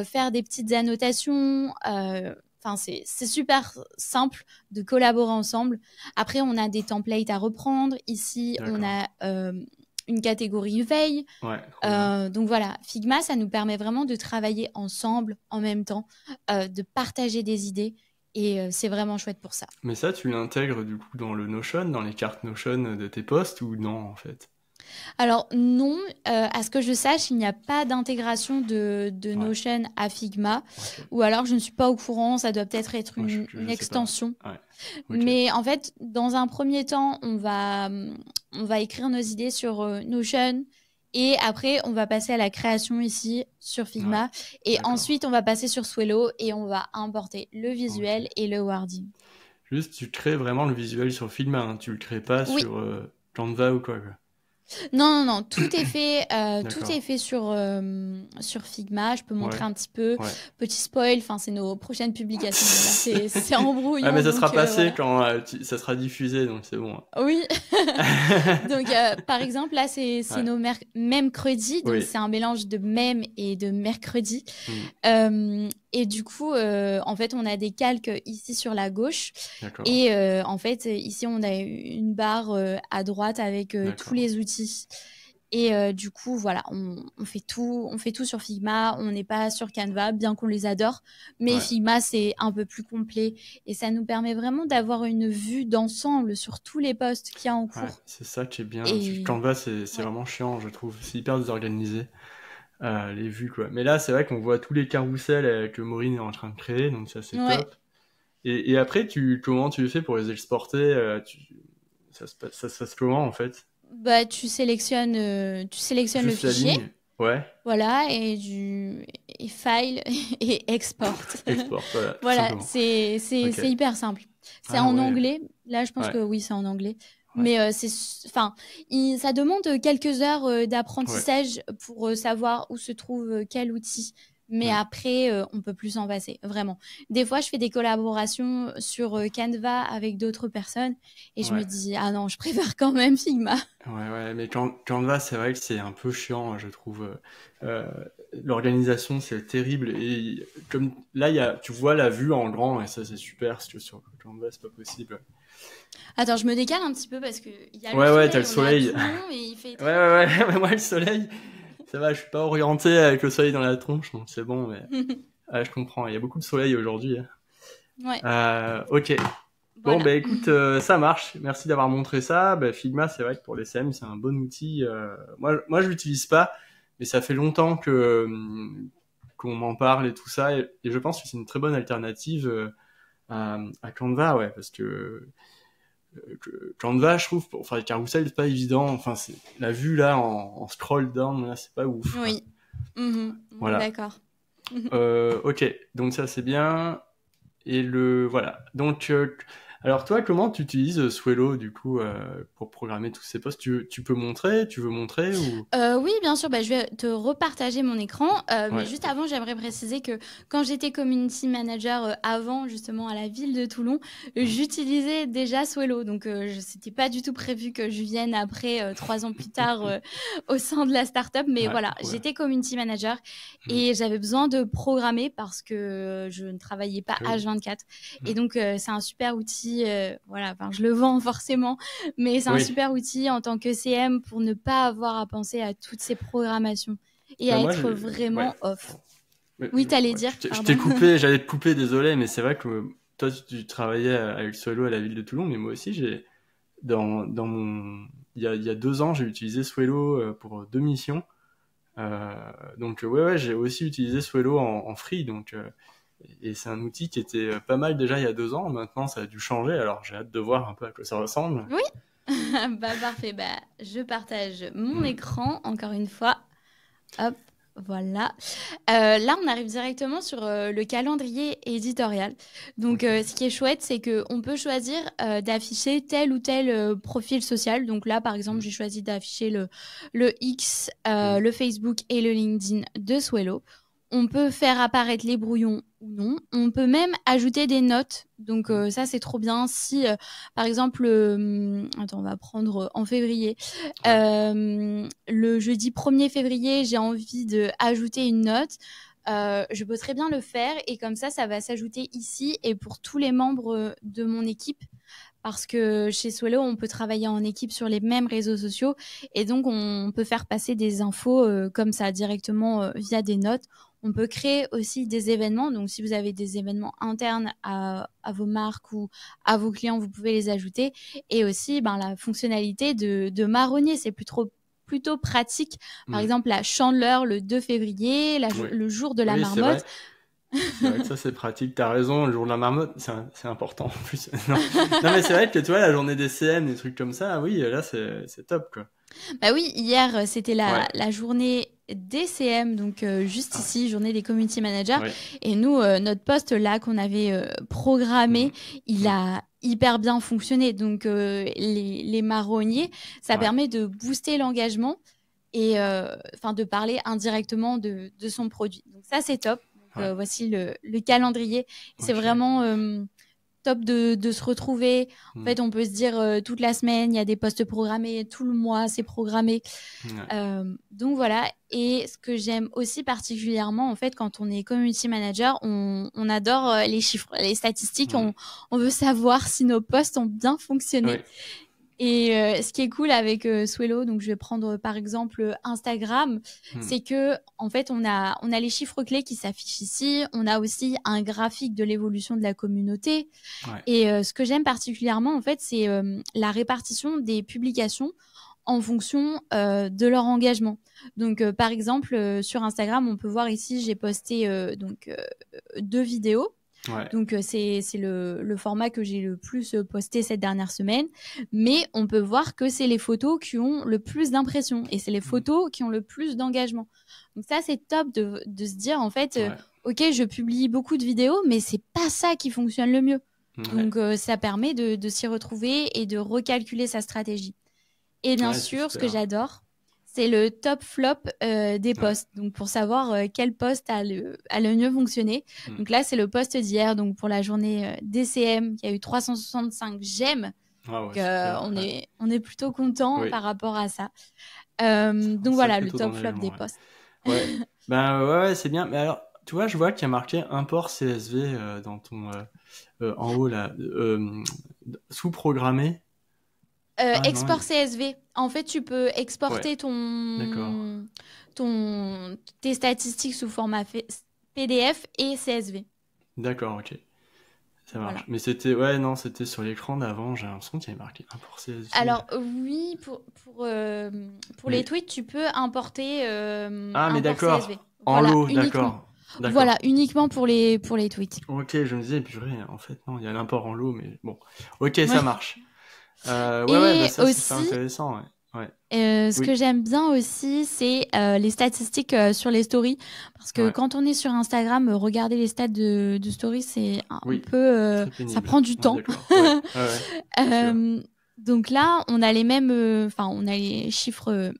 faire des petites annotations. Enfin, c'est super simple de collaborer ensemble. Après, on a des templates à reprendre. Ici, on D'accord. a une catégorie veille. Ouais, trop bien. Donc voilà, Figma, ça nous permet vraiment de travailler ensemble en même temps, de partager des idées. Et c'est vraiment chouette pour ça. Mais ça, tu l'intègres du coup dans le Notion, dans les cartes Notion de tes posts ou non, en fait? Alors non, à ce que je sache, il n'y a pas d'intégration de Ouais. Notion à Figma. Ok. Ou alors je ne suis pas au courant, ça doit peut-être être Moi, une je sais pas. extension. Ouais. Ok. Mais en fait, dans un premier temps, on va écrire nos idées sur Notion. Et après, on va passer à la création ici sur Ouais. Figma. Et D'accord. ensuite, on va passer sur Swello et on va importer le Ok. visuel et le wording. Juste, tu crées vraiment le visuel sur Figma, hein. Tu le crées pas Oui, sur Canva ou quoi, quoi. non, non, non, tout D'accord. est fait sur Figma. Je peux montrer Ouais. un petit peu. Ouais. Petit spoil, enfin, c'est nos prochaines publications. Mais là, c'est en Ouais, mais brouillon, ça sera donc passé voilà. quand ça sera diffusé, donc c'est bon. Oui. Donc, par exemple, là, c'est Ouais. nos mercredis. Donc, Oui. c'est un mélange de mème et de mercredi. Hmm. Et du coup, en fait, on a des calques ici sur la gauche. D'accord. Et en fait, ici, on a une barre à droite avec tous D'accord. les outils. Et du coup, voilà, on fait tout sur Figma. On n'est pas sur Canva, bien qu'on les adore. Mais Ouais. Figma, c'est un peu plus complet. Et ça nous permet vraiment d'avoir une vue d'ensemble sur tous les postes qu'il y a en Ouais. cours. C'est ça qui est bien. Et Canva, c'est ouais, vraiment chiant, je trouve. C'est hyper désorganisé. Les vues, quoi. Mais là, c'est vrai qu'on voit tous les carrousels que Maureen est en train de créer, donc ça, c'est ouais. top. Et après, comment tu fais pour les exporter ça se passe comment, en fait? Bah, tu sélectionnes le Juste la fichier. ligne? Ouais. Voilà, et file et export. Export, voilà, tout Voilà, simplement. Ok. c'est hyper simple. C'est Ah en ouais. anglais. Là, je pense Ouais. que oui, c'est en anglais. Ouais. Mais enfin, ça demande quelques heures Ouais. d'apprentissage pour savoir où se trouve quel outil. Mais Hmm. après, on peut plus s'en passer, vraiment. Des fois, je fais des collaborations sur Canva avec d'autres personnes et je me Ouais. dis, ah non, je préfère quand même Figma. Ouais, ouais, mais Canva, c'est vrai que c'est un peu chiant, je trouve. Euh, L'organisation, c'est terrible. Et comme là, tu vois la vue en grand, et ça, c'est super, parce que sur Canva, c'est pas possible. Attends, je me décale un petit peu parce qu'il y a le Ouais, ouais, t'as soleil, le on est à soleil. Toulon et il fait Ouais, très ouais, froid. ouais, mais moi, le soleil, ça va, je suis pas orienté avec le soleil dans la tronche, donc c'est bon, mais je comprends. Il y a beaucoup de soleil aujourd'hui. Ouais, Ok. Bon, voilà. bah écoute, ça marche. Merci d'avoir montré ça. Bah, Figma, c'est vrai que pour les CM, c'est un bon outil. Moi, je l'utilise pas, mais ça fait longtemps qu'on m'en parle et tout ça, et je pense que c'est une très bonne alternative à Canva, ouais, parce que Canva, je trouve, pour faire les carousels, c'est pas évident. Enfin, la vue là en scroll down, là, c'est pas ouf, quoi. Oui. Mhm, on est Voilà. d'accord. Ok, donc ça c'est bien. Et voilà. Donc, alors toi, comment tu utilises Swello du coup pour programmer tous ces postes? Tu peux montrer? Tu veux montrer ou? Oui, bien sûr, bah, je vais te repartager mon écran. Mais Ouais. juste avant, j'aimerais préciser que quand j'étais community manager avant, justement, à la ville de Toulon, Mhm. j'utilisais déjà Swello. Donc, c'était pas du tout prévu que je vienne après, 3 ans plus tard, au sein de la startup. Mais Ouais, voilà, ouais. j'étais community manager Mhm. et j'avais besoin de programmer parce que je ne travaillais pas Oui. H24. Et Mhm. donc, c'est un super outil. Voilà, enfin, je le vends forcément, mais c'est un Oui. super outil en tant que CM pour ne pas avoir à penser à toutes ces programmations et Bah, à moi, être ouais. vraiment off. Mais Oui, t'allais ouais, dire, je pardon. t'ai coupé, j'allais te couper, désolé, mais c'est vrai que toi, tu travaillais avec Swello à la ville de Toulon, mais moi aussi, dans mon, il y a 2 ans, j'ai utilisé Swello pour 2 missions. Donc, ouais, j'ai aussi utilisé Swello en free, donc, et c'est un outil qui était pas mal déjà il y a 2 ans. Maintenant, ça a dû changer, alors j'ai hâte de voir un peu à quoi ça ressemble. Oui. Bah parfait, bah je partage mon Hmm. écran encore une fois. Hop, voilà. Là, on arrive directement sur le calendrier éditorial. Donc, Ok. ce qui est chouette, c'est qu'on peut choisir d'afficher tel ou tel profil social. Donc là, par exemple, Hmm. j'ai choisi d'afficher le X, Hmm. le Facebook et le LinkedIn de Swello. On peut faire apparaître les brouillons ou non. On peut même ajouter des notes. Donc Hmm. ça, c'est trop bien. Si, par exemple, attends, on va prendre en février. Ouais. Le jeudi 1er février, j'ai envie d'ajouter une note. Je peux très bien le faire et comme ça va s'ajouter ici et pour tous les membres de mon équipe. Parce que chez Swello, on peut travailler en équipe sur les mêmes réseaux sociaux et donc on peut faire passer des infos comme ça directement via des notes. On peut créer aussi des événements. Donc, si vous avez des événements internes à vos marques ou à vos clients, vous pouvez les ajouter. Et aussi, ben, la fonctionnalité de marronnier, c'est plutôt pratique. Par Hmm. exemple, la Chandeleur le 2 février, Oui. le jour de la Oui, c'est marmotte. vrai. C'est vrai que ça, c'est pratique. T'as raison, le jour de la marmotte, c'est important en plus. Non. Non, mais c'est vrai que tu vois, la journée des CM, des trucs comme ça, oui, là, c'est top, quoi. Bah oui, hier, c'était Ouais. la journée des CM, donc juste Ah, ici, journée des community managers. ouais. Et nous, notre poste là qu'on avait programmé, Mhm. il Mhm. a hyper bien fonctionné. Donc les marronniers, ça Ouais. permet de booster l'engagement et enfin de parler indirectement de son produit. Donc ça, c'est top. Donc Ouais. voici le calendrier. C'est Ok. vraiment top de se retrouver. En Mhm. fait, on peut se dire toute la semaine, il y a des postes programmés, tout le mois, c'est programmé. Ouais. Donc voilà. Et ce que j'aime aussi particulièrement, en fait, quand on est community manager, on adore les chiffres, les statistiques. Mhm. On veut savoir si nos postes ont bien fonctionné. Ouais. Et ce qui est cool avec Swello, donc je vais prendre par exemple Instagram, Mhm. c'est que en fait on a les chiffres clés qui s'affichent ici, on a aussi un graphique de l'évolution de la communauté. Ouais. Et ce que j'aime particulièrement en fait, c'est la répartition des publications en fonction de leur engagement. Donc par exemple sur Instagram, on peut voir ici j'ai posté 2 vidéos. Ouais. Donc, c'est le format que j'ai le plus posté cette dernière semaine. Mais on peut voir que c'est les photos qui ont le plus d'impressions et c'est les Mhm. photos qui ont le plus d'engagement. Donc, ça, c'est top de se dire, en fait, Ouais. OK, je publie beaucoup de vidéos, mais c'est pas ça qui fonctionne le mieux. Ouais. Donc, ça permet de s'y retrouver et de recalculer sa stratégie. Et bien Ouais, c'est sûr, ce que super. j'adore, c'est le top flop des Ouais. posts. Donc, pour savoir quel post a le mieux fonctionné. Mhm. Donc là, c'est le post d'hier. Donc, pour la journée DCM, qui a eu 365 j'aime. Ah ouais, Donc, super. Ouais. on est plutôt content Oui. par rapport à ça. C'est un Donc, voilà, sacré le taux top flop d'engagement, des ouais. posts. Ouais. Ben ouais, c'est bien. Mais alors, tu vois, je vois qu'il y a marqué import CSV dans ton en haut là, sous-programmé. Ah non, Export CSV. En fait, tu peux ouais, exporter d'accord, tes statistiques sous format PDF et CSV. d'accord, ok, ça marche. Voilà. Mais c'était, ouais, non, c'était sur l'écran d'avant. J'ai l'impression qu'il y avait marqué import CSV. Alors oui, pour les Mais tweets, tu peux importer ah, un mais port CSV. d'accord, en Voilà, lot, uniquement. d'accord, Voilà, d'accord. uniquement pour les tweets. Ok, je me disais, purée, en fait, non, il y a l'import en lot, mais bon, ok, ça Ouais. marche. Ouais, ouais, bah Et ça, c'est super aussi, intéressant, ouais. Ouais. Ce Oui. que j'aime bien aussi, c'est les statistiques sur les stories. Parce que Ouais. quand on est sur Instagram, regarder les stats de stories, c'est un Oui. peu... Très ça pénible. prend du On est temps. d'accord. Ouais. Ouais. Ouais. C'est sûr. Donc là, on a les mêmes... Enfin, on a les chiffres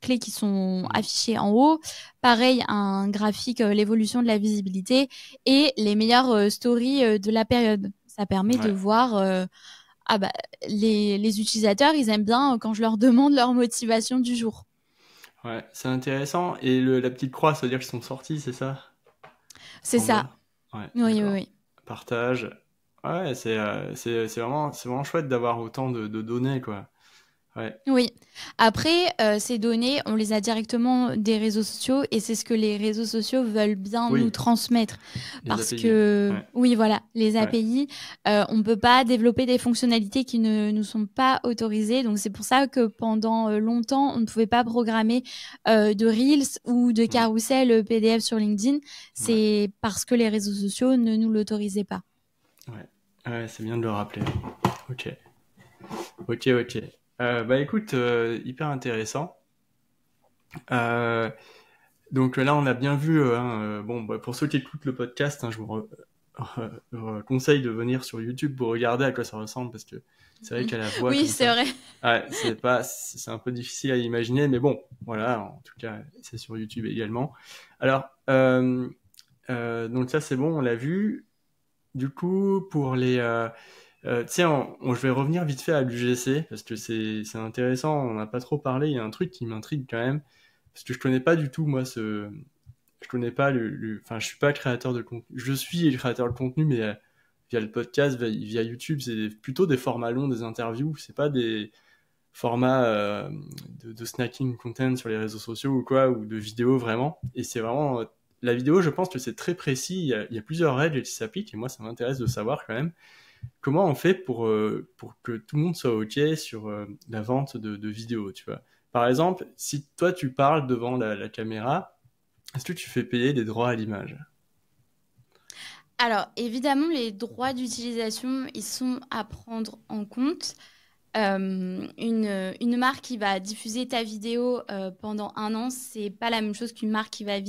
clés qui sont Mhm. affichés en haut. Pareil, un graphique, l'évolution de la visibilité et les meilleures stories de la période. Ça permet de Ouais. voir... ah bah, les utilisateurs, ils aiment bien quand je leur demande leur motivation du jour. Ouais. C'est intéressant. Et la petite croix, ça veut dire qu'ils sont sortis, c'est ça? C'est En ça. bas. Ouais. Oui, oui, D'accord. oui. Partage. Ouais. C'est vraiment chouette d'avoir autant de données, quoi. Ouais. Oui. Après, ces données, on les a directement des réseaux sociaux et c'est ce que les réseaux sociaux veulent bien nous Oui. transmettre. Les Parce API. que, Ouais. oui, voilà, les Ouais. API, on ne peut pas développer des fonctionnalités qui ne nous sont pas autorisées. Donc, c'est pour ça que pendant longtemps, on ne pouvait pas programmer de Reels ou de Ouais. carousel PDF sur LinkedIn. Ouais. C'est parce que les réseaux sociaux ne nous l'autorisaient pas. Ouais. Ouais, c'est bien de le rappeler. Ok. Ok, ok. Bah écoute, hyper intéressant. Euh, donc là, on a bien vu. Bon, bah, pour ceux qui écoutent le podcast, hein, je vous conseille de venir sur YouTube pour regarder à quoi ça ressemble parce que c'est vrai qu'à la voix Oui, comme c'est ça, vrai. ouais, c'est un peu difficile à imaginer, mais bon, voilà. En tout cas, c'est sur YouTube également. Alors, donc ça, c'est bon, on l'a vu. Du coup, pour les tu sais, je vais revenir vite fait à l'UGC parce que c'est intéressant. On n'a pas trop parlé. Il y a un truc qui m'intrigue quand même parce que je connais pas du tout moi je connais pas enfin je suis pas créateur de contenu. Je suis créateur de contenu mais via le podcast, via YouTube, c'est plutôt des formats longs, des interviews. C'est pas des formats de snacking content sur les réseaux sociaux ou quoi ou de vidéos vraiment. Et c'est vraiment la vidéo. Je pense que c'est très précis. Il y a plusieurs règles qui s'appliquent et moi ça m'intéresse de savoir quand même. Comment on fait pour que tout le monde soit OK sur la vente de vidéos, tu vois? Par exemple, si toi tu parles devant la caméra, est-ce que tu fais payer des droits à l'image? Alors, évidemment, les droits d'utilisation, ils sont à prendre en compte. Une marque qui va diffuser ta vidéo pendant un an, c'est pas la même chose qu'une marque qui va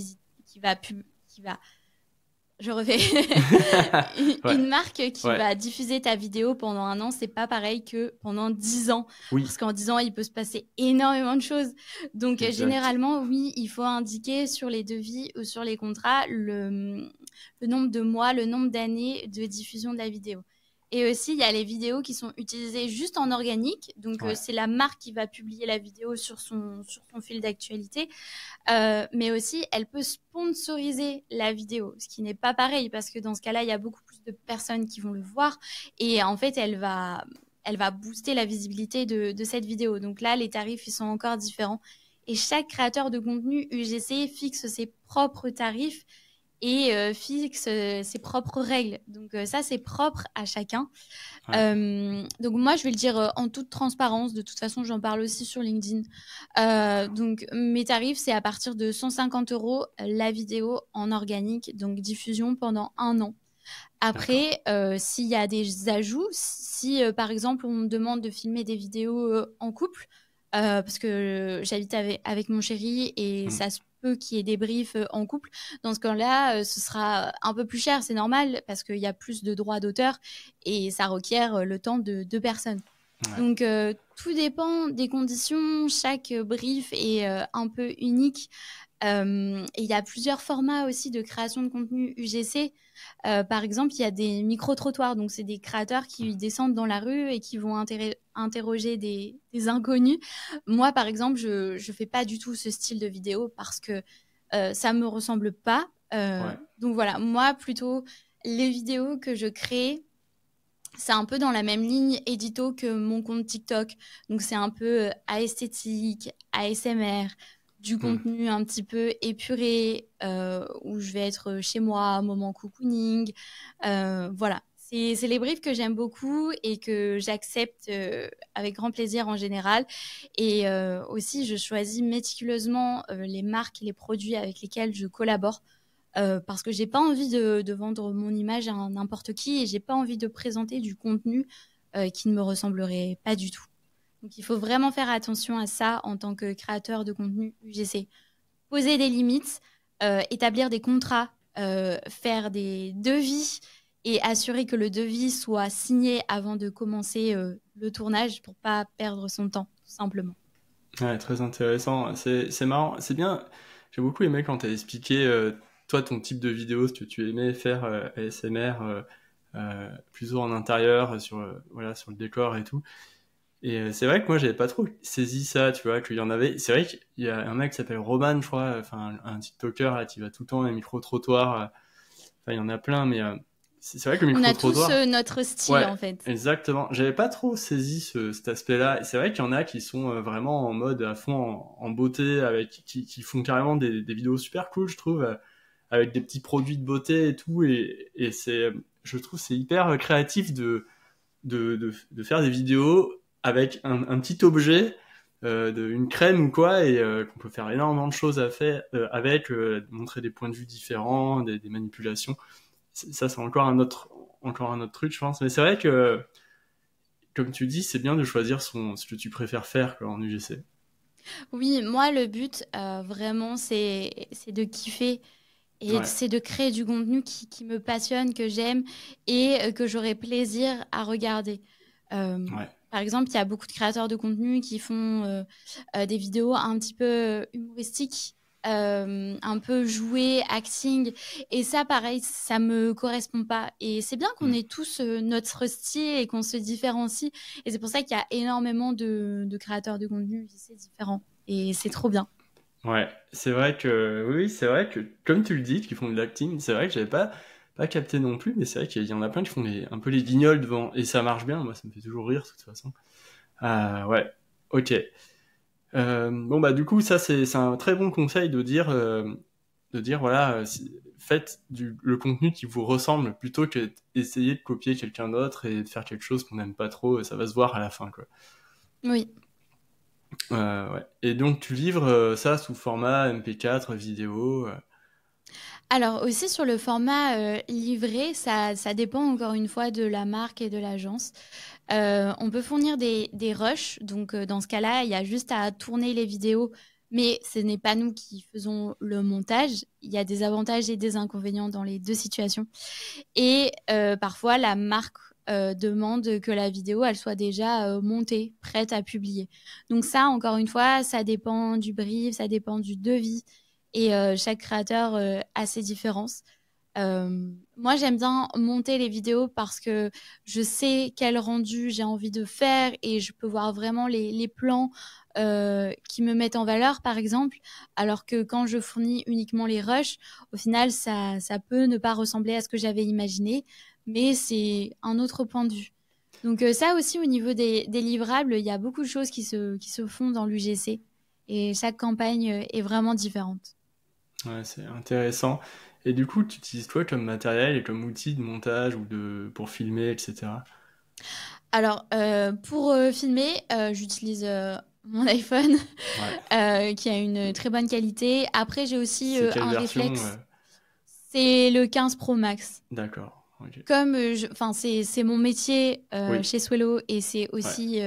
je refais. Ouais, Une marque qui ouais, va diffuser ta vidéo pendant un an, c'est pas pareil que pendant 10 ans. oui, Parce qu'en 10 ans, il peut se passer énormément de choses. Donc, exact. généralement, oui, il faut indiquer sur les devis ou sur les contrats le nombre de mois, le nombre d'années de diffusion de la vidéo. Et aussi, il y a les vidéos qui sont utilisées juste en organique. Donc, Ouais, c'est la marque qui va publier la vidéo sur son fil d'actualité. Mais aussi, elle peut sponsoriser la vidéo, ce qui n'est pas pareil parce que dans ce cas-là, il y a beaucoup plus de personnes qui vont le voir et en fait, elle va booster la visibilité de cette vidéo. Donc là, les tarifs, ils sont encore différents. Et chaque créateur de contenu UGC fixe ses propres tarifs et fixe ses propres règles. Donc ça, c'est propre à chacun. ouais, Donc moi, je vais le dire en toute transparence. De toute façon, j'en parle aussi sur LinkedIn. Donc mes tarifs, c'est à partir de 150 € la vidéo en organique, donc diffusion pendant un an. d'accord. Après, s'il y a des ajouts, si par exemple on me demande de filmer des vidéos en couple, parce que j'habite avec mon chéri et Hmm, ça se peut qu'il y ait des briefs en couple, dans ce cas-là, ce sera un peu plus cher, c'est normal, parce qu'il y a plus de droits d'auteur et ça requiert le temps de deux personnes. ouais, Donc, tout dépend des conditions. Chaque brief est un peu unique. Et il y a plusieurs formats aussi de création de contenu UGC. Par exemple, il y a des micro-trottoirs. Donc, c'est des créateurs qui descendent dans la rue et qui vont interroger des inconnus. Moi, par exemple, je ne fais pas du tout ce style de vidéo parce que ça ne me ressemble pas. ouais, Donc, voilà, moi, plutôt, les vidéos que je crée, c'est un peu dans la même ligne édito que mon compte TikTok. Donc, c'est un peu esthétique, ASMR, du hmm, contenu un petit peu épuré, où je vais être chez moi, moment cocooning. Voilà. C'est les briefs que j'aime beaucoup et que j'accepte avec grand plaisir en général. Et aussi, je choisis méticuleusement les marques et les produits avec lesquels je collabore parce que j'ai pas envie de vendre mon image à n'importe qui et j'ai pas envie de présenter du contenu qui ne me ressemblerait pas du tout. Donc, il faut vraiment faire attention à ça en tant que créateur de contenu UGC. Poser des limites, établir des contrats, faire des devis et assurer que le devis soit signé avant de commencer le tournage pour pas perdre son temps, tout simplement. Ouais, très intéressant. C'est marrant. C'est bien. J'ai beaucoup aimé quand tu as expliqué, toi, ton type de vidéo, ce que tu aimais faire ASMR, plutôt en intérieur, voilà, sur le décor et tout. Et c'est vrai que moi, j'avais pas trop saisi ça, tu vois, qu'il y en avait. C'est vrai qu'il y a un mec qui s'appelle Roman, je crois, enfin, un TikToker, là, qui va tout le temps à un micro-trottoir. Enfin, il y en a plein, mais c'est vrai que le On a tous micro-trottoir. notre style, Ouais, en fait. exactement. J'avais pas trop saisi cet aspect-là. Et c'est vrai qu'il y en a qui sont vraiment en mode à fond en beauté, qui font carrément des vidéos super cool, je trouve, avec des petits produits de beauté et tout. Et je trouve c'est hyper créatif de faire des vidéos avec un petit objet, une crème ou quoi, et qu'on peut faire énormément de choses à faire avec, montrer des points de vue différents, des manipulations. Ça, c'est encore un autre truc, je pense. Mais c'est vrai que, comme tu dis, c'est bien de choisir ce que tu préfères faire quoi, en UGC. Oui, moi, le but, vraiment, c'est de kiffer et Ouais, c'est de créer du contenu qui me passionne, que j'aime et que j'aurai plaisir à regarder. ouais. Par exemple, il y a beaucoup de créateurs de contenu qui font des vidéos un petit peu humoristiques, un peu jouées, acting. Et ça, pareil, ça me correspond pas. Et c'est bien qu'on Hmm. ait tous notre style et qu'on se différencie. Et c'est pour ça qu'il y a énormément de créateurs de contenu, c'est différent. Et c'est trop bien. Ouais, c'est vrai que, oui, c'est vrai que, comme tu le dis, qui font de l'acting, c'est vrai que j'avais pas capté non plus, mais c'est vrai qu'il y en a plein qui font un peu les guignols devant, et ça marche bien, moi, ça me fait toujours rire, de toute façon. Ah, ouais, ok. Bon, bah, du coup, ça, c'est un très bon conseil de dire, voilà, faites le contenu qui vous ressemble plutôt que d'essayer de copier quelqu'un d'autre et de faire quelque chose qu'on n'aime pas trop, ça va se voir à la fin, quoi. Oui. Ouais. Et donc, tu livres ça sous format MP4, vidéo. Alors aussi sur le format livré, ça dépend encore une fois de la marque et de l'agence. On peut fournir des rushs, donc dans ce cas-là, il y a juste à tourner les vidéos, mais ce n'est pas nous qui faisons le montage. Il y a des avantages et des inconvénients dans les deux situations. Et parfois, la marque demande que la vidéo, elle soit déjà montée, prête à publier. Donc ça, encore une fois, ça dépend du brief, ça dépend du devis. Et chaque créateur a ses différences. Moi, j'aime bien monter les vidéos parce que je sais quel rendu j'ai envie de faire et je peux voir vraiment les plans qui me mettent en valeur, par exemple. Alors que quand je fournis uniquement les rushs, au final, ça peut ne pas ressembler à ce que j'avais imaginé, mais c'est un autre point de vue. Donc ça aussi, au niveau des livrables, il y a beaucoup de choses qui se font dans l'UGC et chaque campagne est vraiment différente. Ouais, c'est intéressant. Et du coup, tu utilises quoi comme matériel et comme outil de montage ou pour filmer, etc. Alors, pour filmer, j'utilise mon iPhone Ouais. qui a une très bonne qualité. Après, j'ai aussi C'est quelle un version réflexe. C'est le 15 Pro Max. D'accord. Ok. Comme enfin, c'est mon métier Oui. chez Swello et c'est Ouais. aussi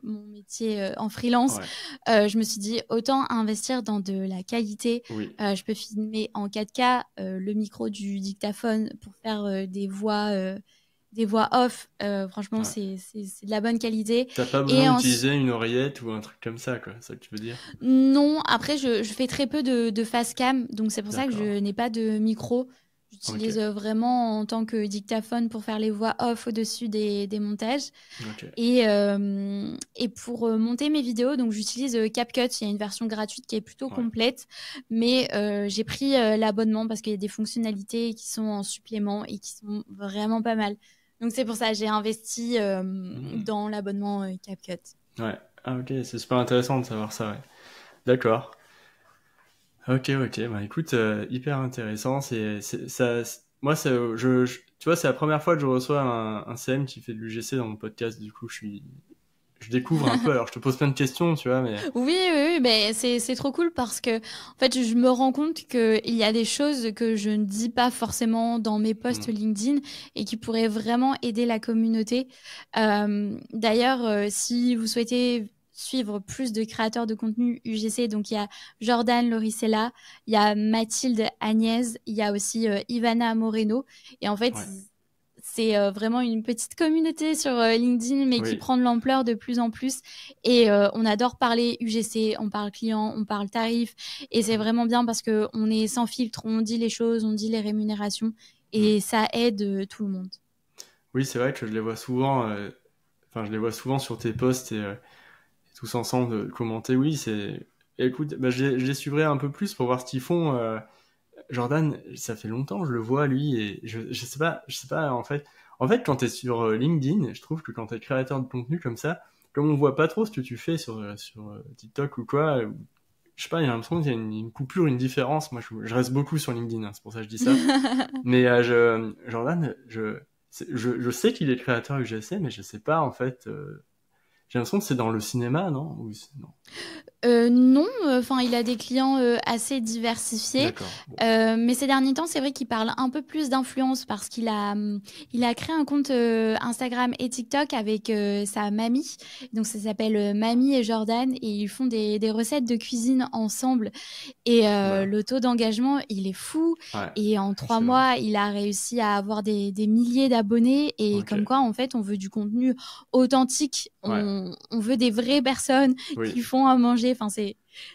mon métier en freelance, Ouais. je me suis dit autant investir dans de la qualité. Oui. Je peux filmer en 4K, le micro du dictaphone pour faire des voix off. Franchement, Ouais. c'est de la bonne qualité. T'as pas besoin Et d'utiliser une oreillette ou un truc comme ça, quoi. C'est ça que tu veux dire? non, après, je fais très peu de face cam, donc c'est pour ça que D'accord. je n'ai pas de micro. Ok. J'utilise vraiment en tant que dictaphone pour faire les voix off au-dessus des montages. Ok. Et pour monter mes vidéos, donc j'utilise CapCut. Il y a une version gratuite qui est plutôt Ouais. complète, mais j'ai pris l'abonnement parce qu'il y a des fonctionnalités qui sont en supplément et qui sont vraiment pas mal. Donc c'est pour ça que j'ai investi Hmm. dans l'abonnement CapCut. Ouais. Ah, ok. C'est super intéressant de savoir ça, ouais. D'accord. Ok, ok. Bah écoute, hyper intéressant. Moi, tu vois, c'est la première fois que je reçois un CM qui fait de l'UGC dans mon podcast. Du coup, je découvre un peu. Alors, je te pose plein de questions, tu vois, mais Oui, oui, oui, mais c'est trop cool parce que en fait, je me rends compte qu'il y a des choses que je ne dis pas forcément dans mes posts hmm, LinkedIn et qui pourraient vraiment aider la communauté. D'ailleurs, si vous souhaitez suivre plus de créateurs de contenu UGC. Donc, il y a Jordan Loricella, il y a Mathilde Agnès, il y a aussi Ivana Moreno. Et en fait, c'est vraiment une petite communauté sur LinkedIn, mais qui prend de l'ampleur de plus en plus. Et on adore parler UGC, on parle client, on parle tarif. Et c'est vraiment bien parce qu'on est sans filtre, on dit les choses, on dit les rémunérations. Et ça aide tout le monde. Oui, c'est vrai que je les vois souvent. Je les vois souvent sur tes posts et tous ensemble commenter. Oui, c'est. Écoute, je les suivrai un peu plus pour voir ce qu'ils font. Jordan, ça fait longtemps que je le vois lui et je sais pas en fait quand t'es sur LinkedIn, je trouve que quand t'es créateur de contenu comme ça, comme on voit pas trop ce que tu fais sur TikTok ou quoi, je sais pas, il y a l'impression qu'il y a une coupure, une différence. Moi je reste beaucoup sur LinkedIn, hein, c'est pour ça que je dis ça. Mais Jordan, je sais qu'il est créateur UGC, mais je sais pas en fait. J'ai l'impression que c'est dans le cinéma, non? Non. Non, il a des clients assez diversifiés. Mais ces derniers temps, c'est vrai qu'il parle un peu plus d'influence parce qu'il a créé un compte Instagram et TikTok avec sa mamie. Donc, ça s'appelle Mamie et Jordan et ils font des recettes de cuisine ensemble. Et le taux d'engagement, il est fou. Et en 3 mois, il a réussi à avoir des milliers d'abonnés. Et comme quoi, en fait, on veut du contenu authentique. On veut des vraies personnes qui font à manger. Enfin,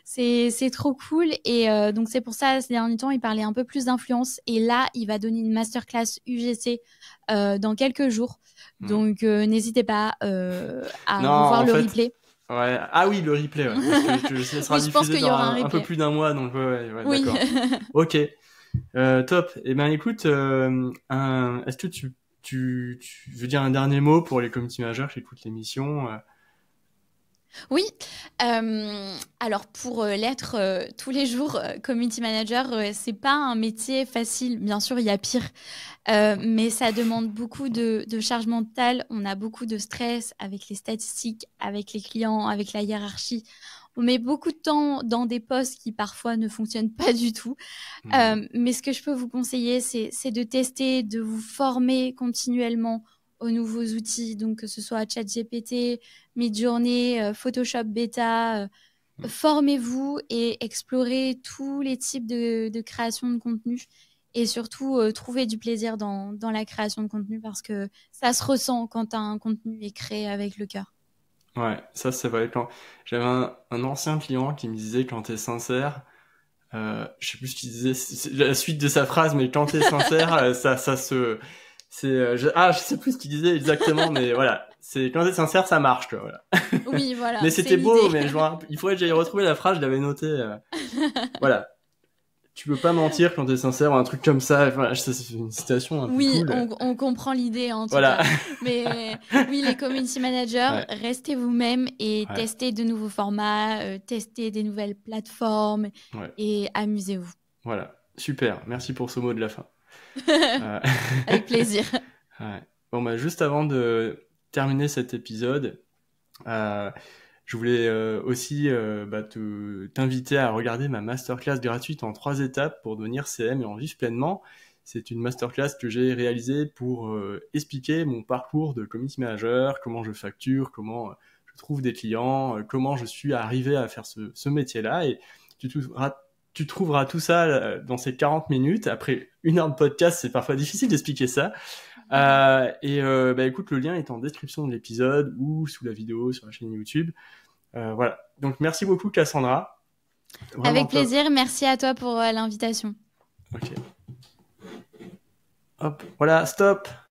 c'est trop cool. Et donc, c'est pour ça, ces derniers temps, il parlait un peu plus d'influence. Et là, il va donner une masterclass UGC dans quelques jours. Donc, n'hésitez pas à revoir le replay. Ouais. Ah oui, le replay, parce que ça sera diffusé dans un peu plus d'un mois, donc oui. D'accord. Ok, top. Eh ben écoute, est-ce que tu veux dire un dernier mot pour les community managers qui écoutent l'émission? Oui, alors pour l'être tous les jours, community manager, c'est pas un métier facile. Bien sûr, il y a pire, mais ça demande beaucoup de charge mentale. On a beaucoup de stress avec les statistiques, avec les clients, avec la hiérarchie. On met beaucoup de temps dans des postes qui parfois ne fonctionnent pas du tout. Mais ce que je peux vous conseiller, c'est de tester, de vous former continuellement aux nouveaux outils, donc que ce soit ChatGPT, Midjourney, Photoshop Beta. Formez-vous et explorez tous les types de création de contenu. Et surtout, trouvez du plaisir dans la création de contenu parce que ça se ressent quand un contenu est créé avec le cœur. Ouais, ça c'est vrai. J'avais un ancien client qui me disait quand t'es sincère, je sais plus ce qu'il disait, c'est la suite de sa phrase, mais quand t'es sincère, ça se... je sais plus ce qu'il disait exactement, mais voilà, c'est quand t'es sincère, ça marche, quoi, voilà. Oui, voilà. Mais c'était beau, mais il faudrait que j'aille retrouver la phrase, je l'avais noté. Voilà. Tu peux pas mentir quand t'es sincère ou un truc comme ça. Voilà, c'est une citation un peu cool. Oui, on comprend l'idée en tout cas. Mais oui, les community managers, restez vous-même et testez de nouveaux formats, testez des nouvelles plateformes et amusez-vous. Voilà, super. Merci pour ce mot de la fin. Avec plaisir. Bon, juste avant de terminer cet épisode, je voulais aussi t'inviter à regarder ma masterclass gratuite en 3 étapes pour devenir CM et en vivre pleinement. C'est une masterclass que j'ai réalisée pour expliquer mon parcours de community manager, comment je facture, comment je trouve des clients, comment je suis arrivé à faire ce métier-là. Et tu trouveras tout ça dans ces 40 minutes. Après 1 heure de podcast, c'est parfois difficile d'expliquer ça. Écoute, le lien est en description de l'épisode ou sous la vidéo sur la chaîne YouTube. Voilà. Donc, merci beaucoup, Cassandra. Vraiment avec plaisir. Top. Merci à toi pour l'invitation. Ok. Hop. Voilà, stop.